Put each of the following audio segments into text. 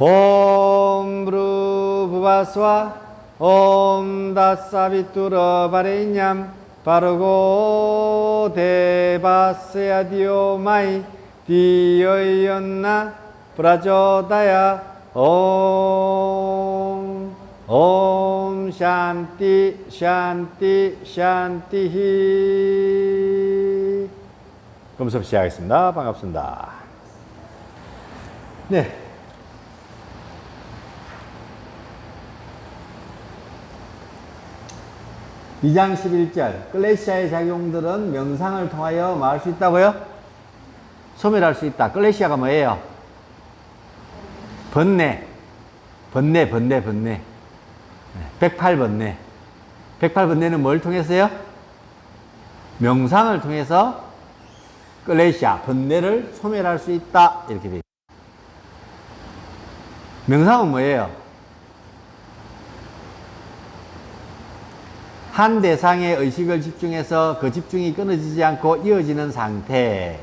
옴 브루 부바스와 옴 다사비투러 바레인냠 바르고 데바세아디오 마이 디어이언나 브라조다야 옴 샨티 샨티 샨티히. 그럼 수업 시작하겠습니다. 반갑습니다. 네. 이 장 11절 클레시아의 작용들은 명상을 통하여 뭐 할 수 있다고요? 소멸할 수 있다. 클레시아가 뭐예요? 번뇌 108번뇌 108번뇌는 뭘 통해서요? 명상을 통해서 클레시아 번뇌를 소멸할 수 있다. 이렇게 되어 있습니다. 명상은 뭐예요? 한 대상에 의식을 집중해서 그 집중이 끊어지지 않고 이어지는 상태.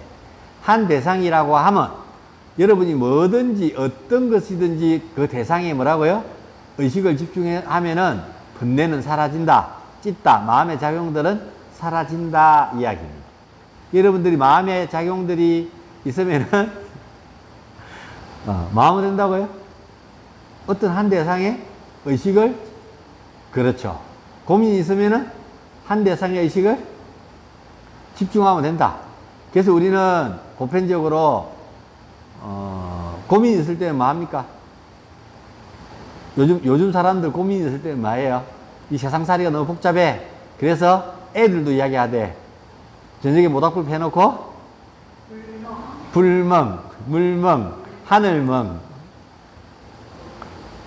한 대상이라고 하면 여러분이 뭐든지 어떤 것이든지 그 대상에 뭐라고요? 의식을 집중하면은 번뇌는 사라진다. 찢다. 마음의 작용들은 사라진다 이야기입니다. 여러분들이 마음의 작용들이 있으면은 마음은 된다고요? 어떤 한 대상에 의식을, 그렇죠. 고민이 있으면은 한 대상의 의식을 집중하면 된다. 그래서 우리는 보편적으로 고민이 있을 때는 뭐 합니까? 요즘 사람들 고민이 있을 때는 뭐예요? 이 세상살이가 너무 복잡해. 그래서 애들도 이야기하되 저녁에 모닥불 펴놓고 불멍, 물멍, 하늘멍.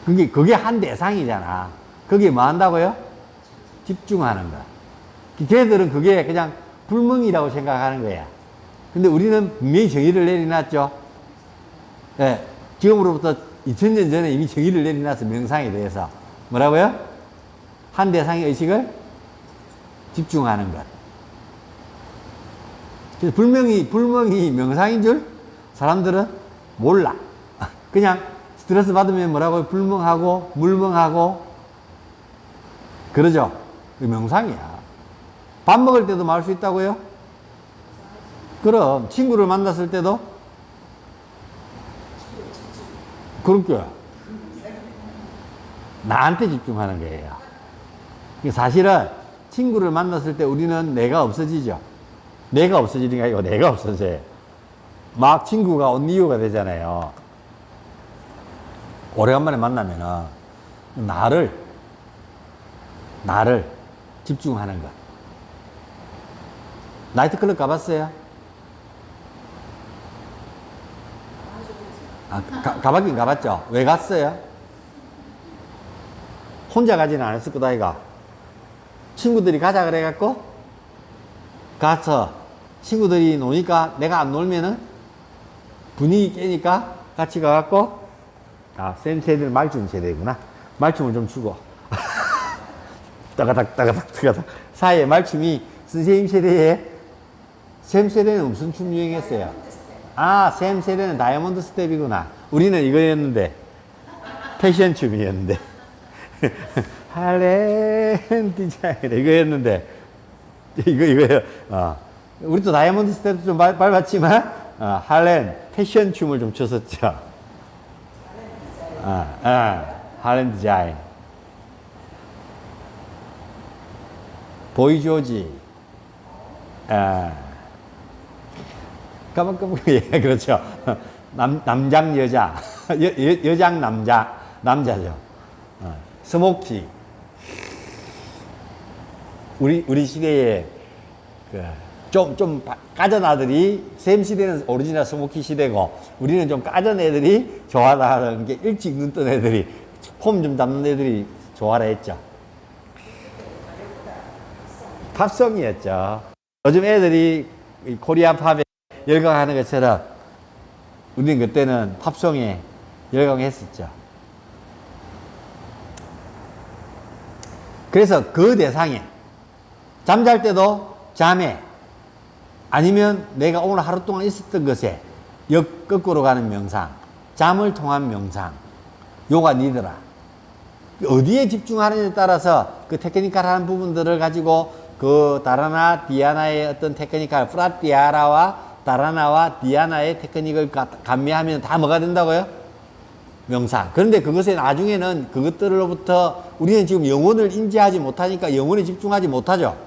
그게 한 대상이잖아. 그게 뭐 한다고요? 집중하는 거. 걔들은 그게 그냥 불멍이라고 생각하는 거야. 근데 우리는 분명히 정의를 내려놨죠. 네, 지금으로부터 2000년 전에 이미 정의를 내려놨어. 명상에 대해서. 뭐라고요? 한 대상의 의식을 집중하는 것. 그래서 불멍이 명상인 줄 사람들은 몰라. 그냥 스트레스 받으면 뭐라고요? 불멍하고 물멍하고 그러죠. 명상이야. 밥 먹을 때도 말 수 있다고요? 그럼 친구를 만났을 때도 그렇게 나한테 집중하는 거예요. 사실은 친구를 만났을 때 우리는 내가 없어지죠. 내가 없어지는 게 아니고 내가 없어져요. 막 친구가 온 이유가 되잖아요. 오래간만에 만나면은 나를 집중하는 것. 나이트클럽 가봤어요? 가봤긴 가봤죠? 왜 갔어요? 혼자 가지는 않았을 거다, 이가. 친구들이 가자 그래갖고, 가서, 친구들이 노니까 내가 안 놀면은 분위기 깨니까 같이 가갖고, 쌤 세대는 말춤 세대구나. 말춤을 좀 추고. 따가닥 사이에 말춤이 선생님 세대에, 쌤 세대는 무슨 춤 유행했어요? 쌤 세대는 다이아몬드 스텝이구나. 우리는 이거였는데 패션 춤이었는데 할렌 디자인 이거였는데 이거요. 우리도 다이아몬드 스텝 좀 밟았지만 할렌 패션 춤을 좀 췄었죠. 할렌 디자인. 보이조지. 까먹 예, 그렇죠. 남장 여자, 여장 남자죠. 스모키. 우리 시대에 좀 까전 아들이, 쌤 시대는 오리지널 스모키 시대고 우리는 좀 까전 애들이 좋아하다 하는 게, 일찍 눈 뜬 애들이, 폼 좀 잡는 애들이 좋아라 했죠. 팝송이었죠. 요즘 애들이 코리안 팝에 열광하는 것처럼 우리는 그때는 팝송에 열광했었죠. 그래서 그 대상에 잠잘 때도 잠에, 아니면 내가 오늘 하루 동안 있었던 것에 거꾸로 가는 명상, 잠을 통한 명상, 요가 니더라. 어디에 집중하느냐에 따라서 그 테크니컬한 부분들을 가지고 그 다라나 디아나의 어떤 테크니컬, 프라티아라와 다라나와 디아나의 테크닉을 감미하면 다 뭐가 된다고요? 명상. 그런데 그것에 나중에는 그것들로부터 우리는 지금 영혼을 인지하지 못하니까 영혼에 집중하지 못하죠.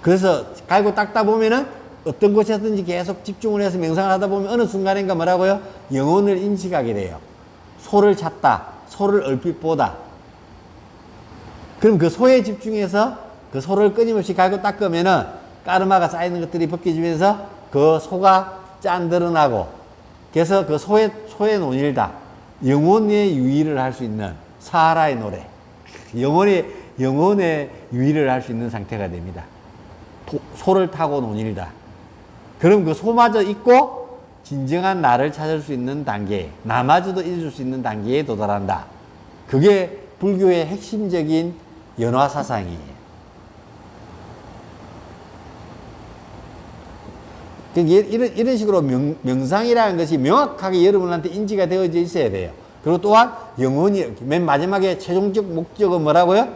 그래서 갈고 닦다 보면은 어떤 곳에든지 계속 집중을 해서 명상을 하다 보면 어느 순간인가 뭐라고요? 영혼을 인식하게 돼요. 소를 찾다. 소를 얼핏 보다. 그럼 그 소에 집중해서 그 소를 끊임없이 갈고 닦으면은 까르마가 쌓이는 것들이 벗겨지면서 그 소가 짠 드러나고 그래서 그 소의 논일다. 영혼의 유의를 할 수 있는 사하라의 노래. 영혼의 유의를 할 수 있는 상태가 됩니다. 소를 타고 논일다. 그럼 그 소마저 있고 진정한 나를 찾을 수 있는 단계, 나마저도 잊을 수 있는 단계에 도달한다. 그게 불교의 핵심적인 연화 사상이에요. 이런 식으로 명상이라는 것이 명확하게 여러분한테 인지가 되어져 있어야 돼요. 그리고 또한 영혼이 맨 마지막에 최종적 목적은 뭐라고요?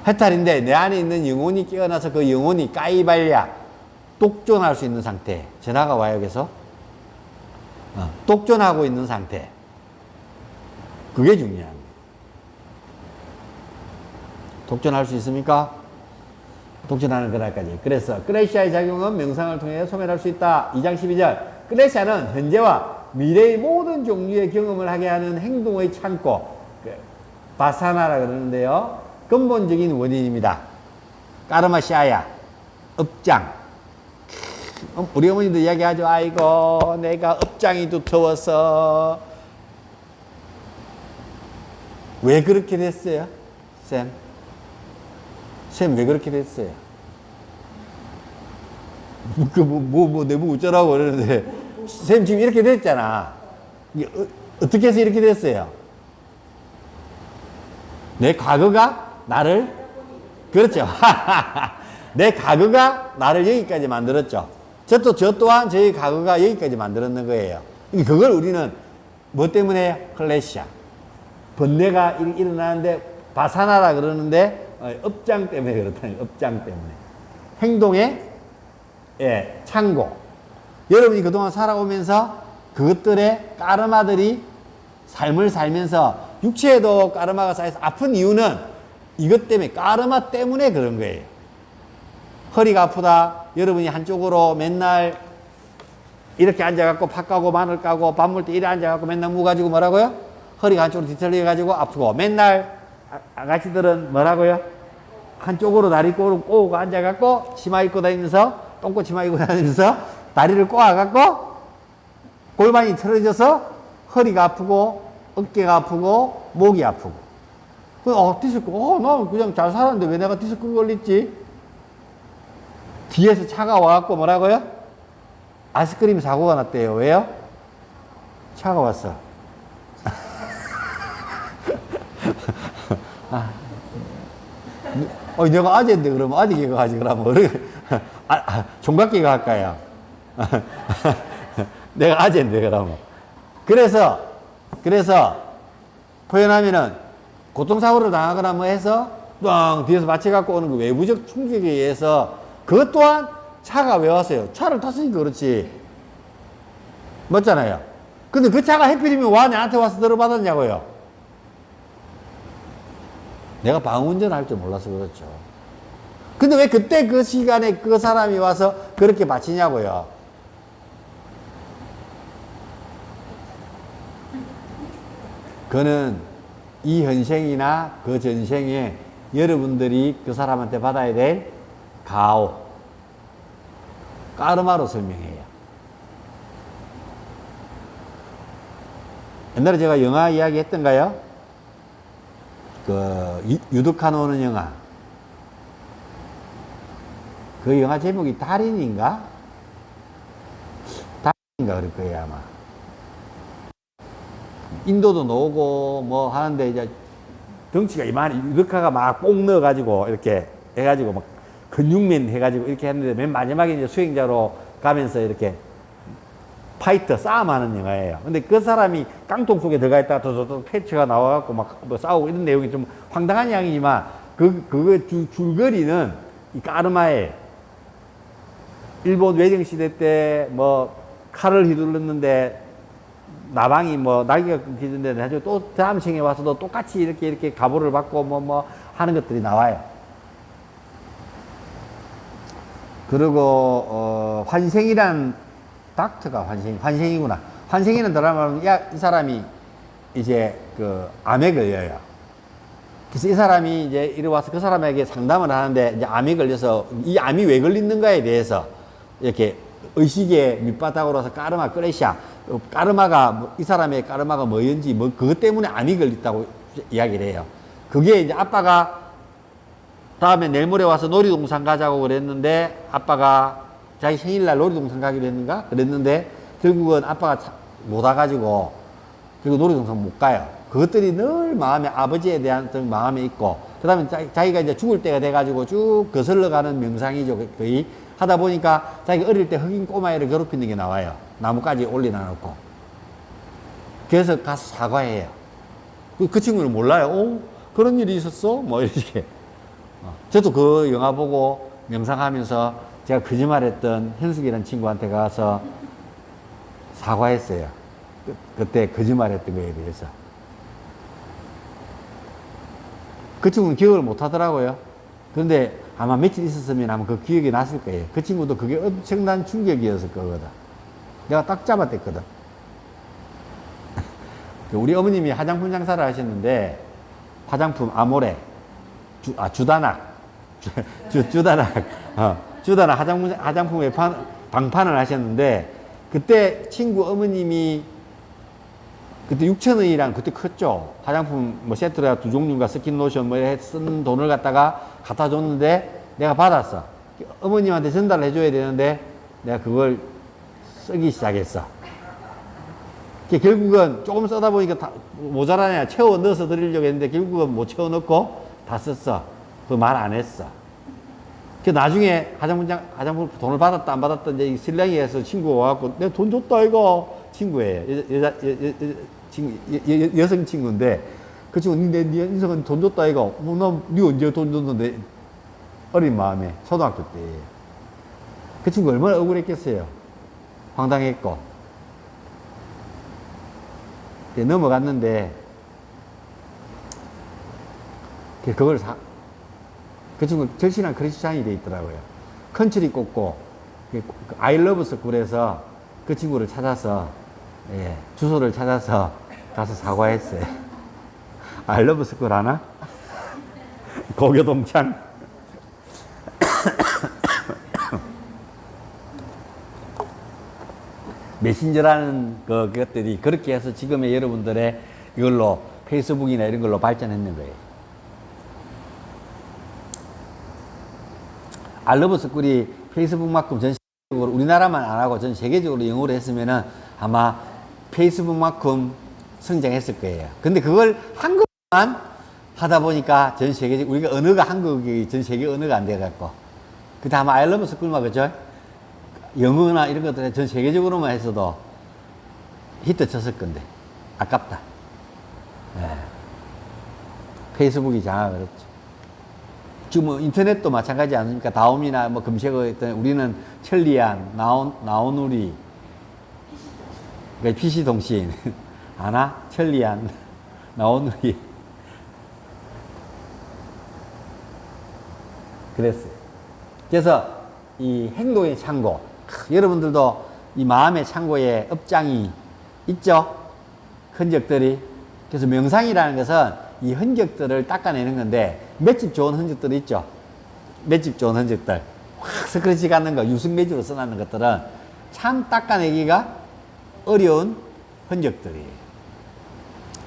해탈인데 내 안에 있는 영혼이 깨어나서 그 영혼이 까이발야 독존할 수 있는 상태. 전화가 와요. 여기서 독존하고 있는 상태. 그게 중요한 거예요. 독존할 수 있습니까? 독존하는 그날까지. 그래서 크레시아의 작용은 명상을 통해 소멸할 수 있다. 2장 12절. 크레시아는 현재와 미래의 모든 종류의 경험을 하게 하는 행동의 창고, 바사나라 그러는데요. 근본적인 원인입니다. 까르마시아야, 업장. 우리 어머니도 이야기하죠. 아이고, 내가 업장이 두터워서. 왜 그렇게 됐어요? 쌤 왜 그렇게 됐어요? 내보고 어쩌라고 그러는데, 쌤 지금 이렇게 됐잖아. 어떻게 해서 이렇게 됐어요? 내 과거가 나를, 그렇죠. 내 과거가 나를 여기까지 만들었죠. 저 또한 저희 과거가 여기까지 만들었는 거예요. 그걸 우리는 뭐 때문에? 클래시아. 번뇌가 일어나는데, 바사나라 그러는데, 업장 때문에 그렇다니, 업장 때문에. 행동의, 창고. 여러분이 그동안 살아오면서 그것들의 까르마들이 삶을 살면서 육체에도 까르마가 쌓여서 아픈 이유는 이것 때문에, 까르마 때문에 그런 거예요. 허리가 아프다. 여러분이 한쪽으로 맨날 이렇게 앉아갖고 팥 까고 마늘 까고 밥 먹을 때 이래 앉아갖고 맨날 무 가지고 뭐라고요? 허리가 한쪽으로 뒤틀려가지고 아프고 맨날 아가씨들은 뭐라고요? 한쪽으로 다리 꼬고 앉아갖고 치마 입고 다니면서 똥꼬 치마 입고 다니면서 다리를 꼬아갖고 골반이 틀어져서 허리가 아프고 어깨가 아프고 목이 아프고 디스크 나 그냥 잘 살았는데 왜 내가 디스크 걸렸지? 뒤에서 차가 와갖고 뭐라고요? 아이스크림 사고가 났대요. 왜요? 차가 왔어. 내가 아재인데 그러면 아재개가 하지 그러면 종각개가 할까요? 내가 아재인데 그러면 그래서 표현하면은 고통사고를 당하거나 뭐 해서 뻥 뒤에서 맞춰갖고 오는 그 외부적 충격에 의해서 그것 또한 차가 왜 왔어요? 차를 탔으니까 그렇지. 맞잖아요. 근데 그 차가 해필이면 와 내한테 와서 들어받았냐고요. 내가 방운전을 할 줄 몰라서 그렇죠. 근데 왜 그때 그 시간에 그 사람이 와서 그렇게 바치냐고요. 그는 이 현생이나 그 전생에 여러분들이 그 사람한테 받아야 될 가오, 까르마로 설명해요. 옛날에 제가 영화 이야기 했던가요? 유독한 영화. 그 영화 제목이 달인인가? 달인인가 그럴 거예요, 아마. 인도도 나오고 뭐 하는데 이제 덩치가 이만히 유독화가 막 꼭 넣어가지고 이렇게 해가지고 막 근육맨 해가지고 이렇게 했는데 맨 마지막에 이제 수행자로 가면서 이렇게 파이터, 싸움하는 영화예요. 근데 그 사람이 깡통 속에 들어가 있다가 도도도 패치가 나와갖고 막 뭐 싸우고 이런 내용이 좀 황당한 이야기지만 그거 줄거리는 이 까르마에 일본 외정시대 때 뭐 칼을 휘둘렀는데 나방이 뭐 날개가 끊기는데 나중에 또 다음 생에 와서도 똑같이 이렇게 가보를 받고 뭐 하는 것들이 나와요. 그리고 환생이란 닥터가 환생이구나. 환생이라는 드라마는 이 사람이 이제 그 암에 걸려요. 그래서 이 사람이 이제 이리 와서 그 사람에게 상담을 하는데 이제 암이 걸려서 이 암이 왜 걸리는가에 대해서 이렇게 의식의 밑바닥으로서 까르마 끄레샤 까르마가 이 사람의 까르마가 뭐였는지 뭐 그것 때문에 암이 걸렸다고 이야기를 해요. 그게 이제 아빠가 다음에 내일 모레 와서 놀이동산 가자고 그랬는데 아빠가 자기 생일날 놀이동산 가기로 했는가 그랬는데 결국은 아빠가 못 와가지고 그리고 놀이동산 못 가요. 그것들이 늘 마음에 아버지에 대한 마음에 있고 그 다음에 자기가 이제 죽을 때가 돼가지고 쭉 거슬러 가는 명상이죠. 거의 하다 보니까 자기가 어릴 때 흑인 꼬마애를 괴롭히는 게 나와요. 나무까지 올려놔놓고. 그래서 가서 사과해요. 그 친구는 몰라요. 그런 일이 있었어? 뭐 이렇게. 저도 그 영화 보고 명상하면서 제가 거짓말했던 현숙이라는 친구한테 가서 사과했어요. 그때 거짓말했던 거에 대해서. 그 친구는 기억을 못 하더라고요. 그런데 아마 며칠 있었으면 아마 그 기억이 났을 거예요. 그 친구도 그게 엄청난 충격이었을 거거든. 내가 딱 잡아댔거든. 우리 어머님이 화장품 장사를 하셨는데 화장품 아모레 주다낙 주다낙 화장품의 방판을 하셨는데 그때 친구 어머님이 그때 6,000원이랑 그때 컸죠. 화장품 뭐 세트가 2종류인가 스킨 로션 뭐 이렇게 쓴 돈을 갖다가 갖다 줬는데 내가 받았어. 어머님한테 전달을 해줘야 되는데 내가 그걸 쓰기 시작했어. 결국은 조금 쓰다 보니까 다 모자라냐 채워 넣어서 드리려고 했는데 결국은 못 채워 넣고 다 썼어. 그 말 안 했어. 그 나중에 화장품 돈을 받았다 안 받았다 이제 신랑이해서 친구가 와갖고 내가 돈 줬다 이거 친구예요. 여성 친구인데 그 친구 네 인성은 돈 줬다 이거 네 언제 돈 줬는데 어린 마음에 초등학교 때 그 친구 얼마나 억울했겠어요. 황당했고 넘어갔는데 그걸 그 친구 절실한 크리스찬이 돼 있더라고요. 컨트리 꽂고 아이러브 스쿨에서 그 친구를 찾아서 주소를 찾아서 가서 사과했어요. 아이러브 스쿨 하나? 고교동창? 메신저라는 그것들이 그렇게 해서 지금의 여러분들의 이걸로 페이스북이나 이런 걸로 발전했는 거예요. 알러브 스쿨이 페이스북만큼 전 세계적으로 우리나라만 안 하고 전 세계적으로 영어로 했으면은 아마 페이스북만큼 성장했을 거예요. 근데 그걸 한국만 하다 보니까 전 세계적 우리가 언어가 한국이 전 세계 언어가 안 돼갖고 그때 아마 알러브 스쿨만 그죠? 영어나 이런 것들 전 세계적으로만 했어도 히트 쳤을 건데 아깝다. 페이스북이 장악을 했죠. 지금 뭐 인터넷도 마찬가지 않습니까? 다음이나 뭐 검색어 했던 우리는 천리안, 나온우리, PC통신, 아나? 천리안, 나온우리. 그랬어요. 그래서 이 행동의 창고, 여러분들도 이 마음의 창고에 업장이 있죠? 흔적들이. 그래서 명상이라는 것은 이 흔적들을 닦아내는 건데 맷집 좋은 흔적들 있죠. 맷집 좋은 흔적들 확 스크래치 갖는 거 유승매주로 써놨는 것들은 참 닦아내기가 어려운 흔적들이에요.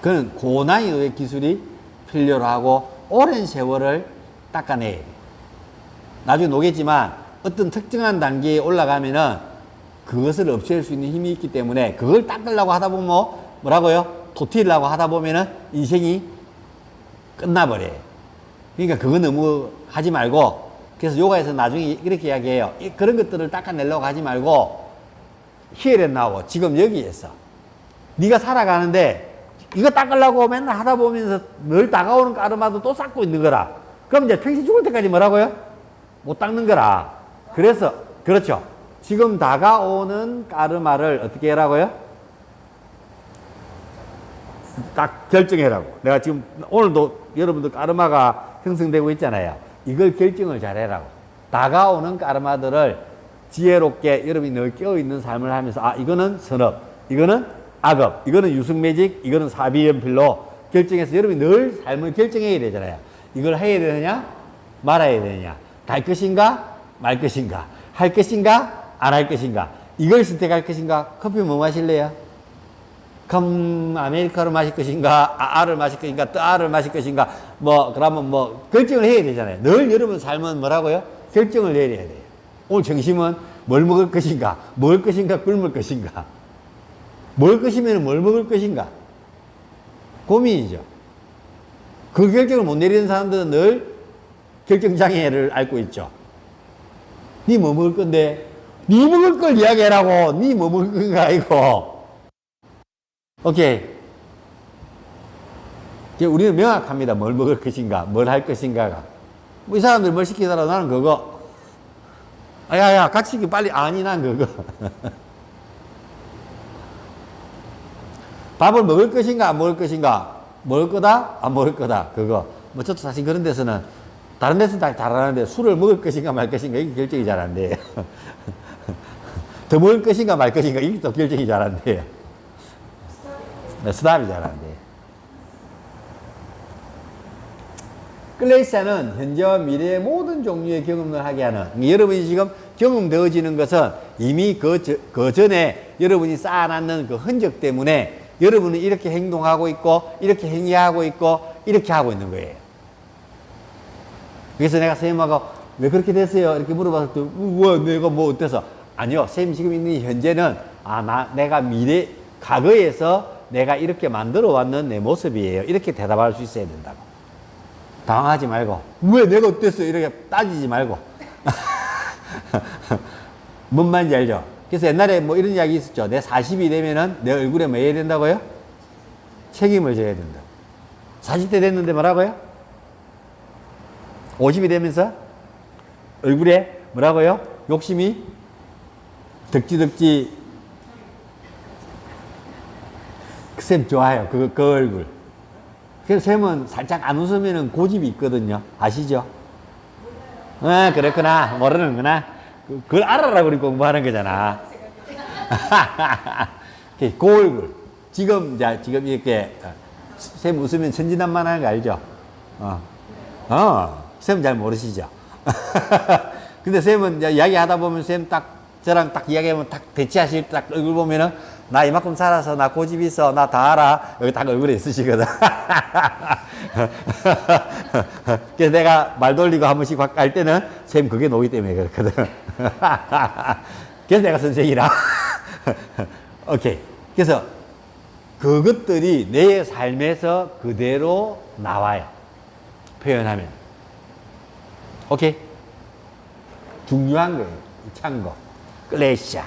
그건 고난이도의 기술이 필요로 하고 오랜 세월을 닦아내야 돼요. 나중에 노겠지만 어떤 특정한 단계에 올라가면은 그것을 없앨 수 있는 힘이 있기 때문에 그걸 닦으려고 하다 보면 뭐라고요? 도티려고 하다 보면은 인생이 끝나버려요. 그러니까 그거 너무 하지 말고 그래서 요가에서 나중에 이렇게 이야기해요. 그런 것들을 닦아내려고 하지 말고 here now. 지금 여기에서. 네가 살아가는데 이거 닦으려고 맨날 하다 보면서 늘 다가오는 까르마도 또 쌓고 있는 거라. 그럼 이제 평생 죽을 때까지 뭐라고요? 못 닦는 거라. 그래서, 그렇죠. 지금 다가오는 까르마를 어떻게 해라고요? 딱 결정해라고. 내가 지금 오늘도 여러분들 까르마가 형성되고 있잖아요. 이걸 결정을 잘해라고. 다가오는 까르마들을 지혜롭게 여러분이 늘 깨어있는 삶을 하면서 아 이거는 선업, 이거는 악업, 이거는 유승매직, 이거는 사비연필로 결정해서 여러분이 늘 삶을 결정해야 되잖아요. 이걸 해야 되느냐 말아야 되느냐, 갈 것인가 말 것인가, 할 것인가 안 할 것인가, 이걸 선택할 것인가, 커피 뭐 마실래요? 그럼 아메리카노 마실 것인가, 알을 마실 것인가, 뜨알을 마실 것인가, 뭐 그러면 뭐 결정을 해야 되잖아요. 늘 여러분 삶은 뭐라고요? 결정을 내려야 돼요. 오늘 점심은 뭘 먹을 것인가, 먹을 것인가, 굶을 것인가, 먹을 것이면 뭘 먹을 것인가, 고민이죠. 그 결정을 못 내리는 사람들은 늘 결정장애를 앓고 있죠. 니 뭐 먹을 건데, 니 먹을 걸 이야기하라고, 니 뭐 먹을 건가 아니고. 오케이. 우리는 명확합니다. 뭘 먹을 것인가, 뭘 할 것인가가. 뭐 이 사람들 뭘 시키더라 나는 그거. 야야 같이 시키 빨리. 아니 난 그거. 밥을 먹을 것인가 안 먹을 것인가, 먹을 거다 안 먹을 거다 그거. 뭐 저도 사실 그런 데서는 다른 데서는 다 잘하는데 술을 먹을 것인가 말 것인가 이게 결정이 잘 안 돼요. 더 먹을 것인가 말 것인가 이게 또 결정이 잘 안 돼요. 스탑이 잘 안 돼요. 클레시아는 현재와 미래의 모든 종류의 경험을 하게 하는, 여러분이 지금 경험되어지는 것은 이미 그 전에 여러분이 쌓아놨는 그 흔적 때문에 여러분은 이렇게 행동하고 있고 이렇게 행위하고 있고 이렇게 하고 있는 거예요. 그래서 내가 선생님하고 왜 그렇게 됐어요? 이렇게 물어봤을 때 우와 내가 뭐 어때서? 아니요, 선생님 지금 있는 현재는 내가 과거에서 내가 이렇게 만들어 왔는 내 모습이에요. 이렇게 대답할 수 있어야 된다고. 당황하지 말고 왜 내가 어땠어? 이렇게 따지지 말고. 뭔 말인지 알죠? 그래서 옛날에 뭐 이런 이야기 있었죠. 내 40이 되면은 내 얼굴에 뭐 해야 된다고요? 책임을 져야 된다. 40대 됐는데 뭐라고요? 50이 되면서 얼굴에 뭐라고요? 욕심이 덕지덕지. 쌤 좋아요. 그 얼굴. 그래서 쌤은 살짝 안 웃으면 고집이 있거든요. 아시죠? 아, 그렇구나. 모르는구나. 그걸 알아라 그리 공부하는 거잖아. 그 얼굴. 지금 이렇게 쌤 웃으면 천진난만하는 거 알죠? 쌤 잘 모르시죠? 근데 쌤은 이야기 하다 보면 쌤 저랑 딱 이야기하면 딱 대치하실 딱 얼굴 보면은 나 이만큼 살아서 나 고집 있어 나 다 알아 여기 딱 얼굴에 있으시거든. 그래서 내가 말 돌리고 한 번씩 할 때는 쌤 그게 노기 때문에 그렇거든. 그래서 내가 선생이라. 오케이. 그래서 그것들이 내 삶에서 그대로 나와요. 표현하면. 오케이. 중요한 거예요. 이 창고. 클레시아.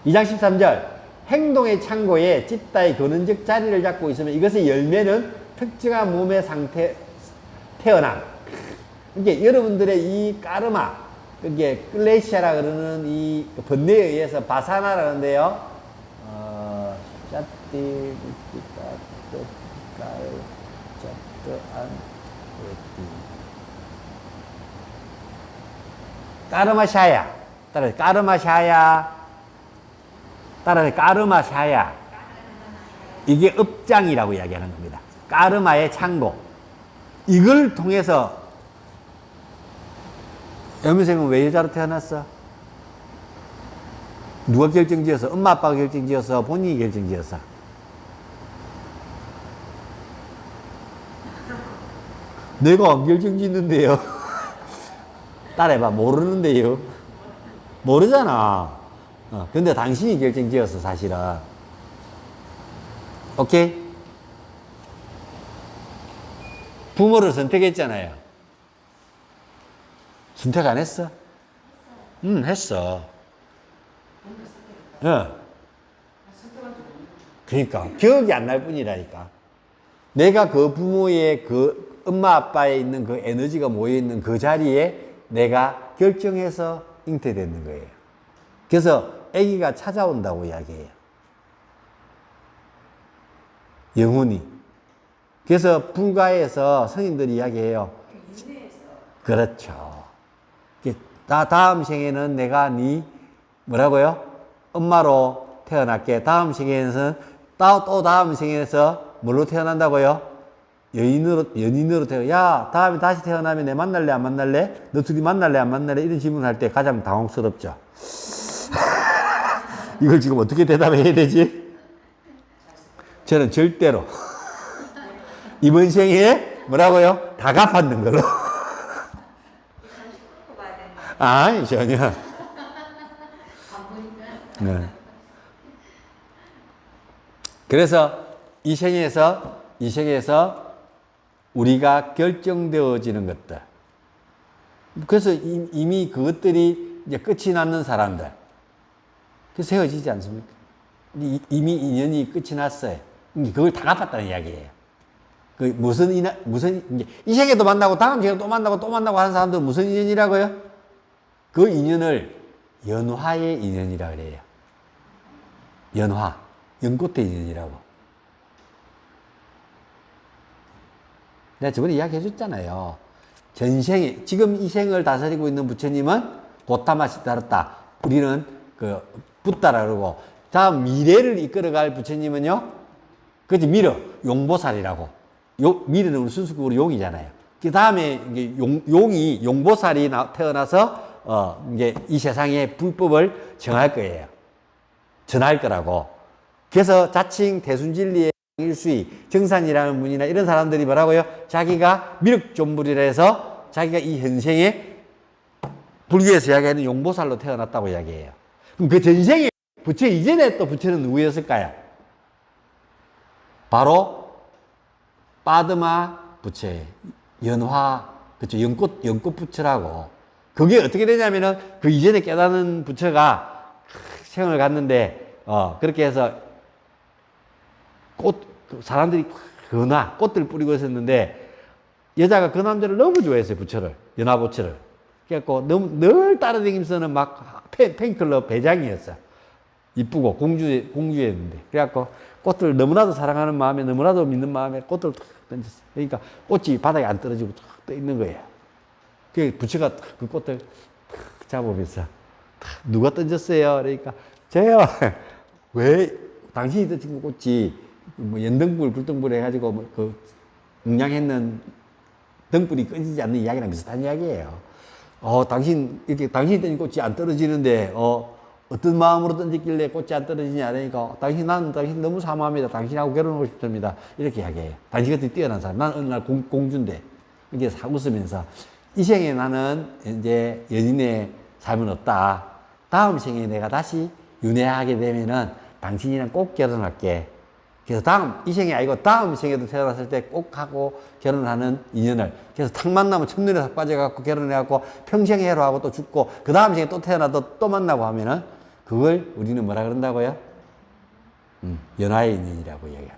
2장 13절. 행동의 창고에 찢다의 근원적 자리를 잡고 있으면 이것의 열매는 특정한 몸의 상태, 태어남. 이게 여러분들의 이 까르마, 이게 클레시아라 그러는 이 번뇌에 의해서 바사나라 그러는데요. 까르마샤야. 따라서 까르마샤야. 따라서 까르마샤야. 이게 업장이라고 이야기하는 겁니다. 까르마의 창고. 이걸 통해서 여미생은 왜 여자로 태어났어? 누가 결정지었어? 엄마 아빠가 결정지었어? 본인이 결정지었어? 내가 안 결정짓는데요. 따라해봐. 모르는데요. 모르잖아. 근데 당신이 결정지었어 사실은. 오케이? 부모를 선택했잖아요. 선택 안 했어? 응, 했어. 그러니까 기억이 안 날 뿐이라니까. 내가 그 부모의 그 엄마 아빠에 있는 그 에너지가 모여 있는 그 자리에 내가 결정해서 잉태되는 거예요. 그래서 아기가 찾아온다고 이야기해요. 영혼이. 그래서 불가에서 성인들이 이야기해요. 그렇죠. 다음 생에는 내가 네 뭐라고요? 엄마로 태어날게. 다음 생에는 또 다음 생에서 뭘로 태어난다고요? 연인으로 태어. 야, 다음에 다시 태어나면 내 만날래 안 만날래? 너 둘이 만날래 안 만날래? 이런 질문할 때 가장 당혹스럽죠. 이걸 지금 어떻게 대답해야 되지? 저는 절대로 이번 생에 뭐라고요? 다 갚았는 걸로. 아니, 전혀. 네. 그래서 이 생에서 우리가 결정되어지는 것들. 그래서 이미 그것들이 이제 끝이 났는 사람들. 그래서 헤어지지 않습니까? 이미 인연이 끝이 났어요. 그걸 다 갚았다는 이야기예요. 이제 이 생에도 만나고 다음 생에 또 만나고 또 만나고 하는 사람들은 무슨 인연이라고요? 그 인연을 연화의 인연이라 그래요. 연화. 연꽃의 인연이라고. 내가 저번에 이야기 해줬잖아요. 전생에, 지금 이 생을 다스리고 있는 부처님은 고타마시 따랐다. 우리는 붓다라 그러고, 다음 미래를 이끌어갈 부처님은요, 그지 미르, 용보살이라고. 미르는 우리 순수급으로 용이잖아요. 그 다음에 용보살이 태어나서, 이제 이 세상의 불법을 정할 거예요. 전할 거라고. 그래서 자칭 대순진리의 일수이, 정산이라는 분이나 이런 사람들이 뭐라고요? 자기가 미륵존불이라 해서 자기가 이 현생에 불교에서 이야기하는 용보살로 태어났다고 이야기해요. 그럼 그 전생에 부처 이전에 또 부처는 누구였을까요? 바로 빠드마 부처의 연화, 그쵸? 연꽃 부처라고. 그게 어떻게 되냐면은 그 이전에 깨닫는 부처가 생을 갔는데, 그렇게 해서 사람들이 꽃들 뿌리고 있었는데, 여자가 그 남자를 너무 좋아했어요, 부처를. 연화부처를. 그래갖고 늘 따라다니면서는 막 팬클럽 배장이었어. 이쁘고 공주였는데. 그래갖고 꽃을 너무나도 사랑하는 마음에, 너무나도 믿는 마음에 꽃을 탁 던졌어. 그러니까 꽃이 바닥에 안 떨어지고 탁 떠 있는 거예요. 그 부처가 그 꽃을 탁 잡으면서 누가 던졌어요? 그러니까 저요. 왜 당신이 던진 꽃이 뭐 연등불, 불등불 해가지고 뭐 응양했는 등불이 꺼지지 않는 이야기랑 비슷한 이야기예요. 당신이 던진 꽃이 안 떨어지는데, 어떤 마음으로 던졌길래 꽃이 안 떨어지냐. 그러니까, 당신 너무 사모합니다. 당신하고 결혼하고 싶습니다. 이렇게 이야기해요. 당신 같은 뛰어난 사람. 난 어느 날 공주인데. 이렇게 웃으면서, 이 생에 나는 이제 연인의 삶은 없다. 다음 생에 내가 다시 윤회하게 되면은 당신이랑 꼭 결혼할게. 그래서 이 생이 아니고 다음 생에도 태어났을 때 꼭 하고 결혼하는 인연을. 그래서 탁 만나면 첫눈에 탁 빠져갖고 결혼해갖고 평생 해로하고 또 죽고 그 다음 생에 또 태어나도 또 만나고 하면은 그걸 우리는 뭐라 그런다고요? 연하의 인연이라고 이야기합니다.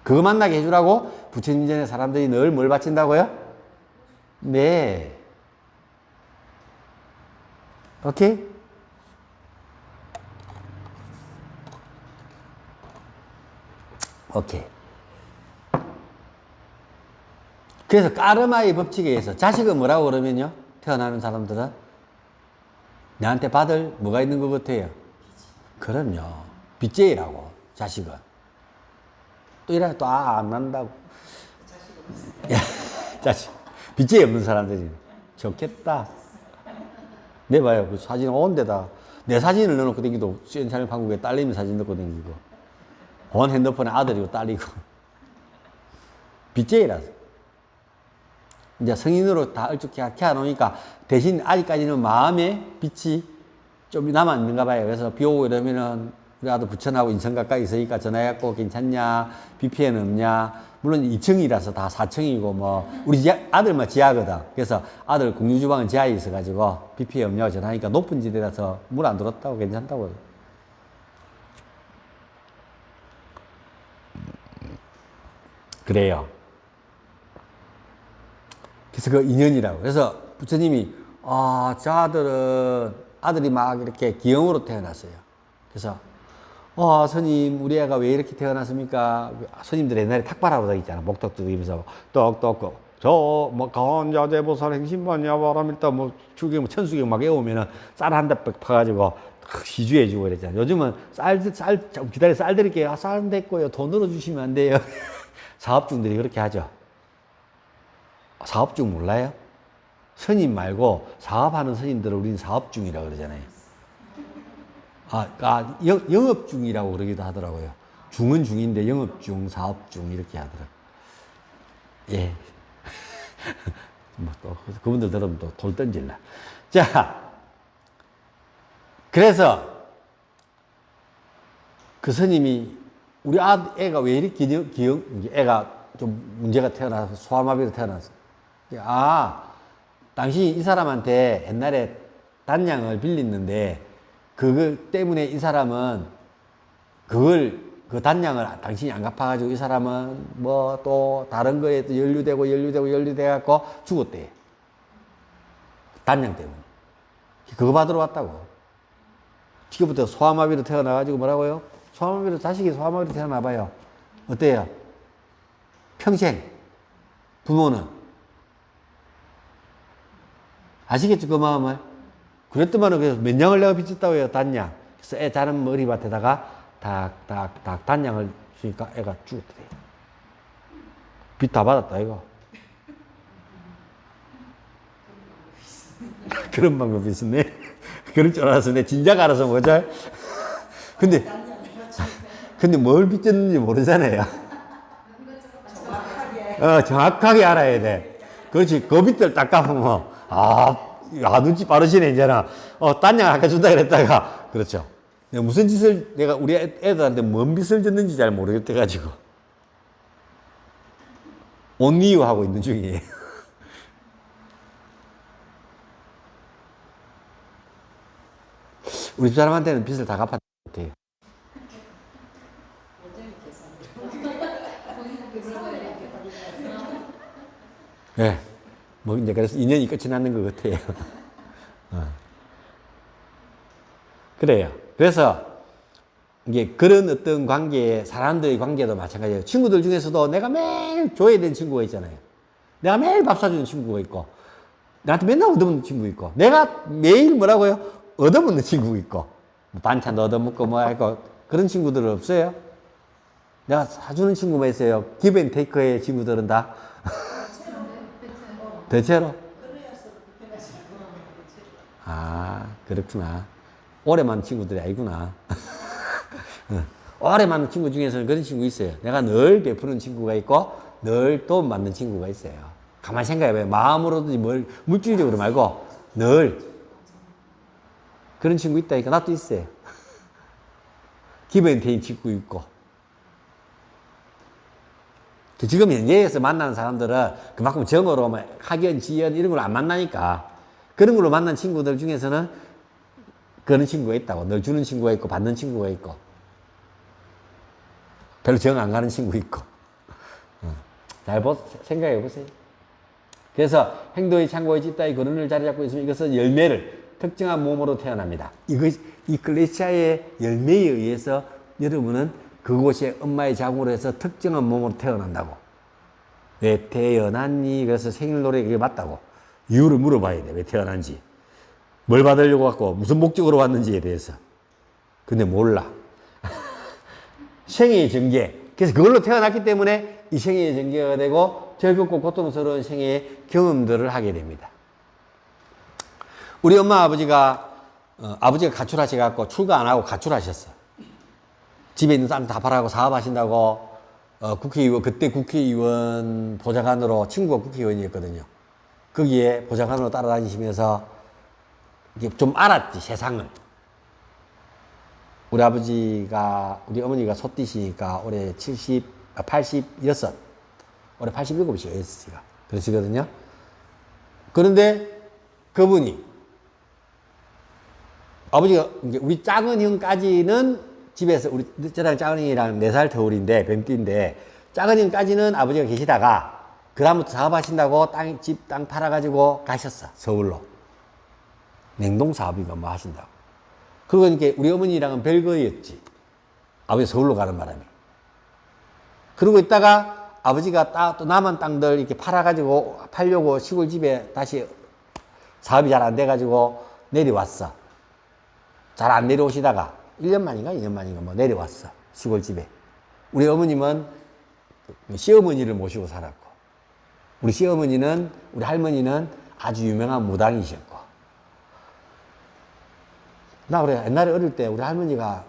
그거 만나게 해주라고 부처님 전에 사람들이 늘 뭘 바친다고요? 네. 오케이? 오케이. 그래서 까르마의 법칙에 의해서 자식은 뭐라고 그러면요? 태어나는 사람들은 내한테 받을 뭐가 있는 것 같아요? 그럼요. 빚쟁이라고 자식은. 또 이래 또 안 난다고. 자식. 빚쟁이 없는 사람들이 좋겠다. 내 봐요. 그 사진 온 데다 내 사진을 넣어놓고 다니기도 시원찮은 한국에 딸내미 사진 넣고 다니고 온 핸드폰에 아들이고 딸이고 빚쟁이라서. 이제 성인으로 다 얼추 키워놓으니까 대신 아직까지는 마음에 빛이 좀 남아있는가 봐요. 그래서 비 오고 이러면은 우리 아들 부천하고 인천 가까이 있으니까 전화해갖고 괜찮냐? BPN 없냐? 물론 2층이라서 다 4층이고 뭐 우리 아들만 지하거든. 그래서 아들 공유주방은 지하에 있어가지고 BPN 없냐고 전화하니까 높은 지대라서 물 안 들었다고 괜찮다고. 그래요. 그래서 그 인연이라고. 그래서 부처님이 저 아들이 막 이렇게 기형으로 태어났어요. 그래서 스님 우리 애가 왜 이렇게 태어났습니까? 스님들 옛날에 탁발하고 다니잖아. 목탁 두드리면서 똑똑똑 저뭐 가원자재보살 행신반야 바람일다 뭐 주경 뭐 천수경 막 외우면은 쌀 한 대 파가지고 시주해주고 이랬잖아. 요즘은 쌀 기다려 쌀 드릴게요. 쌀 됐고요. 돈으로 주시면 안 돼요. 사업중들이 그렇게 하죠. 사업중 몰라요? 스님 말고 사업하는 스님들을 우리는 사업중이라고 그러잖아요. 영업중이라고 그러기도 하더라고요. 중은 중인데 영업중, 사업중 이렇게 하더라고요. 예. 뭐 또 그분들 들으면 또 돌 던질라. 자, 그래서 그 스님이 우리 애가 왜 이렇게 애가 좀 문제가 태어나서 소아마비로 태어났어. 당신이 이 사람한테 옛날에 단양을 빌렸는데 그거 때문에 이 사람은 그 단양을 당신이 안 갚아가지고 이 사람은 뭐 또 다른 거에 또 연루돼갖고 죽었대. 단양 때문에. 그거 받으러 왔다고. 지금부터 소아마비로 태어나가지고 뭐라고요? 자식이 소아마비로 태어나봐요. 어때요? 평생. 부모는. 아시겠죠? 그 마음을? 그랬더만은 그래서 몇 냥을 내가 빚졌다고 해요, 단양. 그래서 애 자는 머리밭에다가 닭 단양을 주니까 애가 죽었대. 빚 다 받았다, 이거. 그런 방법이 있었네. 그럴 줄 알았어. 내 진작 알아서 뭐죠? 근데 뭘 빚졌는지 모르잖아요. 정확하게 알아야 돼. 그렇지. 그 빚들 딱 갚으면, 눈치 빠르시네, 이제는. 딴 양 아까 준다 그랬다가. 그렇죠. 무슨 짓을 내가 우리 애들한테 뭔 빚을 졌는지 잘 모르겠대가지고. 온리유하고 있는 중이에요. 우리 집 사람한테는 빚을 다 갚았던 것 같아요. 네. 뭐, 이제 그래서 인연이 끝이 나는 것 같아요. 그래요. 그래서, 이게 그런 어떤 관계, 사람들의 관계도 마찬가지예요. 친구들 중에서도 내가 매일 줘야 되는 친구가 있잖아요. 내가 매일 밥 사주는 친구가 있고, 나한테 맨날 얻어먹는 친구 있고, 내가 매일 뭐라고요? 얻어먹는 친구 있고, 반찬 얻어먹고 뭐 하고, 그런 친구들은 없어요? 내가 사주는 친구만 있어요. 기브앤테이크의 친구들은 다. 대체로? 그렇구나. 오래 만난 친구들이 아니구나. 오래 만난 친구 중에서는 그런 친구 있어요. 내가 늘 베푸는 친구가 있고, 늘 돈 받는 친구가 있어요. 가만히 생각해봐요. 마음으로든지 물질적으로 말고, 늘. 그런 친구 있다니까. 나도 있어요. 기브앤테이크 친구 있고. 지금 현재에서 만나는 사람들은 그만큼 정으로 학연, 지연 이런 걸 안 만나니까 그런 걸로 만난 친구들 중에서는 그런 친구가 있다고. 늘 주는 친구가 있고 받는 친구가 있고 별로 정 안 가는 친구 있고. 잘 생각해 보세요. 그래서 행도의 창고의 찢다의 근원을 자리 잡고 있으면 이것은 열매를 특정한 몸으로 태어납니다. 이 클레시아의 열매에 의해서 여러분은 그곳에 엄마의 자궁으로 해서 특정한 몸으로 태어난다고. 왜 태어났니? 그래서 생일 노래 그게 맞다고. 이유를 물어봐야 돼. 왜 태어난지. 뭘 받으려고 왔고, 무슨 목적으로 왔는지에 대해서. 근데 몰라. 생애의 전개. 그래서 그걸로 태어났기 때문에 이 생애의 전개가 되고 즐겁고 고통스러운 생애의 경험들을 하게 됩니다. 우리 엄마 아버지가 가출하셔갖고 출가 안 하고 가출하셨어. 집에 있는 땅 다 팔아고 사업하신다고 국회의원, 그때 국회의원 보좌관으로 친구가 국회의원이었거든요. 거기에 보좌관으로 따라다니시면서 이게 좀 알았지, 세상을. 우리 어머니가 소띠시니까 올해 86, 올해 87이시요, SC가. 그러시거든요. 그런데 그분이, 아버지가, 우리 작은 형까지는 집에서, 저랑 작은 형이랑 4살 터울인데, 뱀띠인데, 작은 형까지는 아버지가 계시다가, 그다음부터 사업하신다고 집 땅 팔아가지고 가셨어, 서울로. 냉동 사업인가 뭐 하신다고. 그리고 이렇게 우리 어머니랑은 별거였지. 아버지 서울로 가는 바람에. 그러고 있다가 아버지가 또 남은 땅들 이렇게 팔려고 시골 집에 다시 사업이 잘 안 돼가지고 내려왔어. 잘 안 내려오시다가 1년 만인가 2년 만인가 뭐 내려왔어. 시골 집에. 우리 어머님은 시어머니를 모시고 살았고, 우리 할머니는 아주 유명한 무당이셨고. 나 그래, 옛날에 어릴 때 우리 할머니가,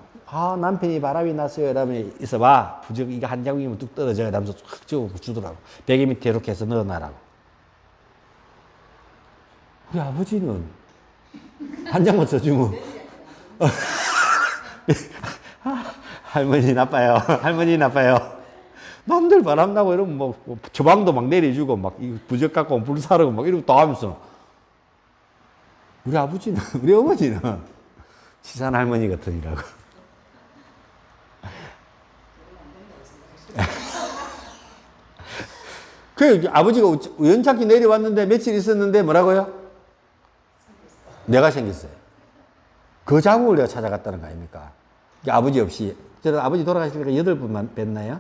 남편이 바람이 났어요. 이러면 있어봐. 부적, 이거 한 장이면 뚝 떨어져요. 이러면서 확 주더라고. 베개 밑에 이렇게 해서 넣어놔라고. 우리 아버지는 한 장만 써주면, 할머니 나빠요. 할머니 나빠요. 남들 바람 나고 이러면 뭐, 처방도 막 내려주고, 막, 부적 갖고 불 사르고 막 이러고 다 하면서. 우리 어머니는 치산 할머니 같으니라고. 그 아버지가 우연찮게 내려왔는데 며칠 있었는데 뭐라고요? 내가 생겼어요. 그 자국을 내가 찾아갔다는 거 아닙니까? 아버지 없이. 저는 아버지 돌아가실 때 8분만 뵀나요?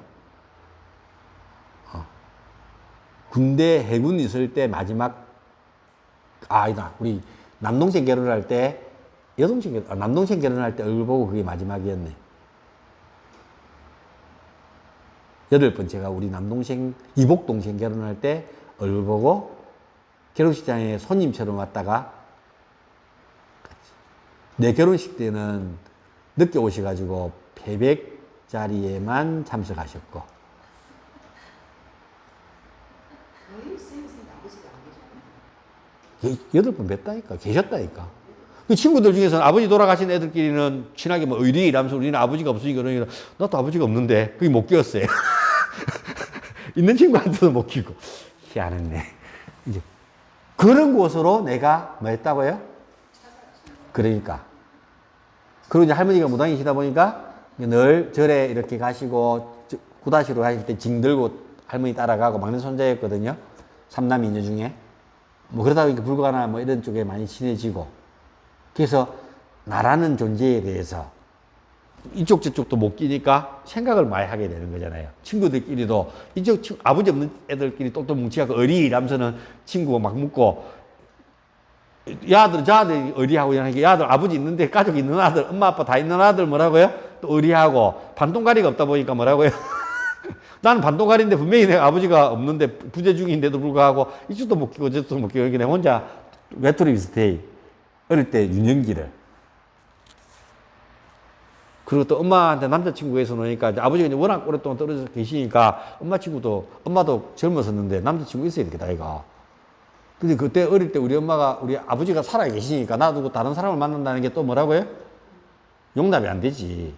군대 해군 있을 때 마지막, 아니다. 우리 남동생 결혼할 때, 남동생 결혼할 때 얼굴 보고 그게 마지막이었네. 8번 제가 우리 이복동생 결혼할 때 얼굴 보고 결혼식장에 손님처럼 왔다가, 내 결혼식 때는 늦게 오셔가지고 패백 자리에만 참석하셨고. 여덟 번 뵀다니까. 계셨다니까. 그 친구들 중에서는 아버지 돌아가신 애들끼리는 친하게 뭐 의리 이러면서 우리는 아버지가 없으니까 그러니까 나도 아버지가 없는데 그게 못 끼웠어요. 있는 친구한테도 못 끼고. 희한했네. 이제 그런 곳으로 내가 뭐 했다고요? 그러니까. 그리고 이제 할머니가 무당이시다 보니까 늘 절에 이렇게 가시고 구다시로 가실 때 징 들고 할머니 따라가고 막내 손자였거든요. 삼남 이녀 중에. 뭐 그러다 보니까 불가나 뭐 이런 쪽에 많이 친해지고. 그래서 나라는 존재에 대해서 이쪽 저쪽도 못 끼니까 생각을 많이 하게 되는 거잖아요. 친구들끼리도 아버지 없는 애들끼리 똑똑 뭉치갖고 의리라면서는 친구가 막 묻고, 저아들 의리하고 이러니까 야들 아버지 있는데 가족 있는 아들, 엄마 아빠 다 있는 아들 뭐라고요? 또 의리하고 반동가리가 없다 보니까 뭐라고요? 나는 반동가리인데 분명히 내가 아버지가 없는데 부재 중인데도 불구하고 이쪽도 못 끼고 저쪽도 못 끼고 그냥 혼자 외톨이 비슷해. 어릴 때 유년기를. 그리고 또 엄마한테 남자친구가 있어 놓으니까 아버지가 이제 워낙 오랫동안 떨어져서 계시니까 엄마도 젊었었는데 남자친구 있어야 되겠다, 이거. 근데 그때 어릴 때 우리 아버지가 살아 계시니까 놔두고 다른 사람을 만난다는 게 또 뭐라고요? 용납이 안 되지.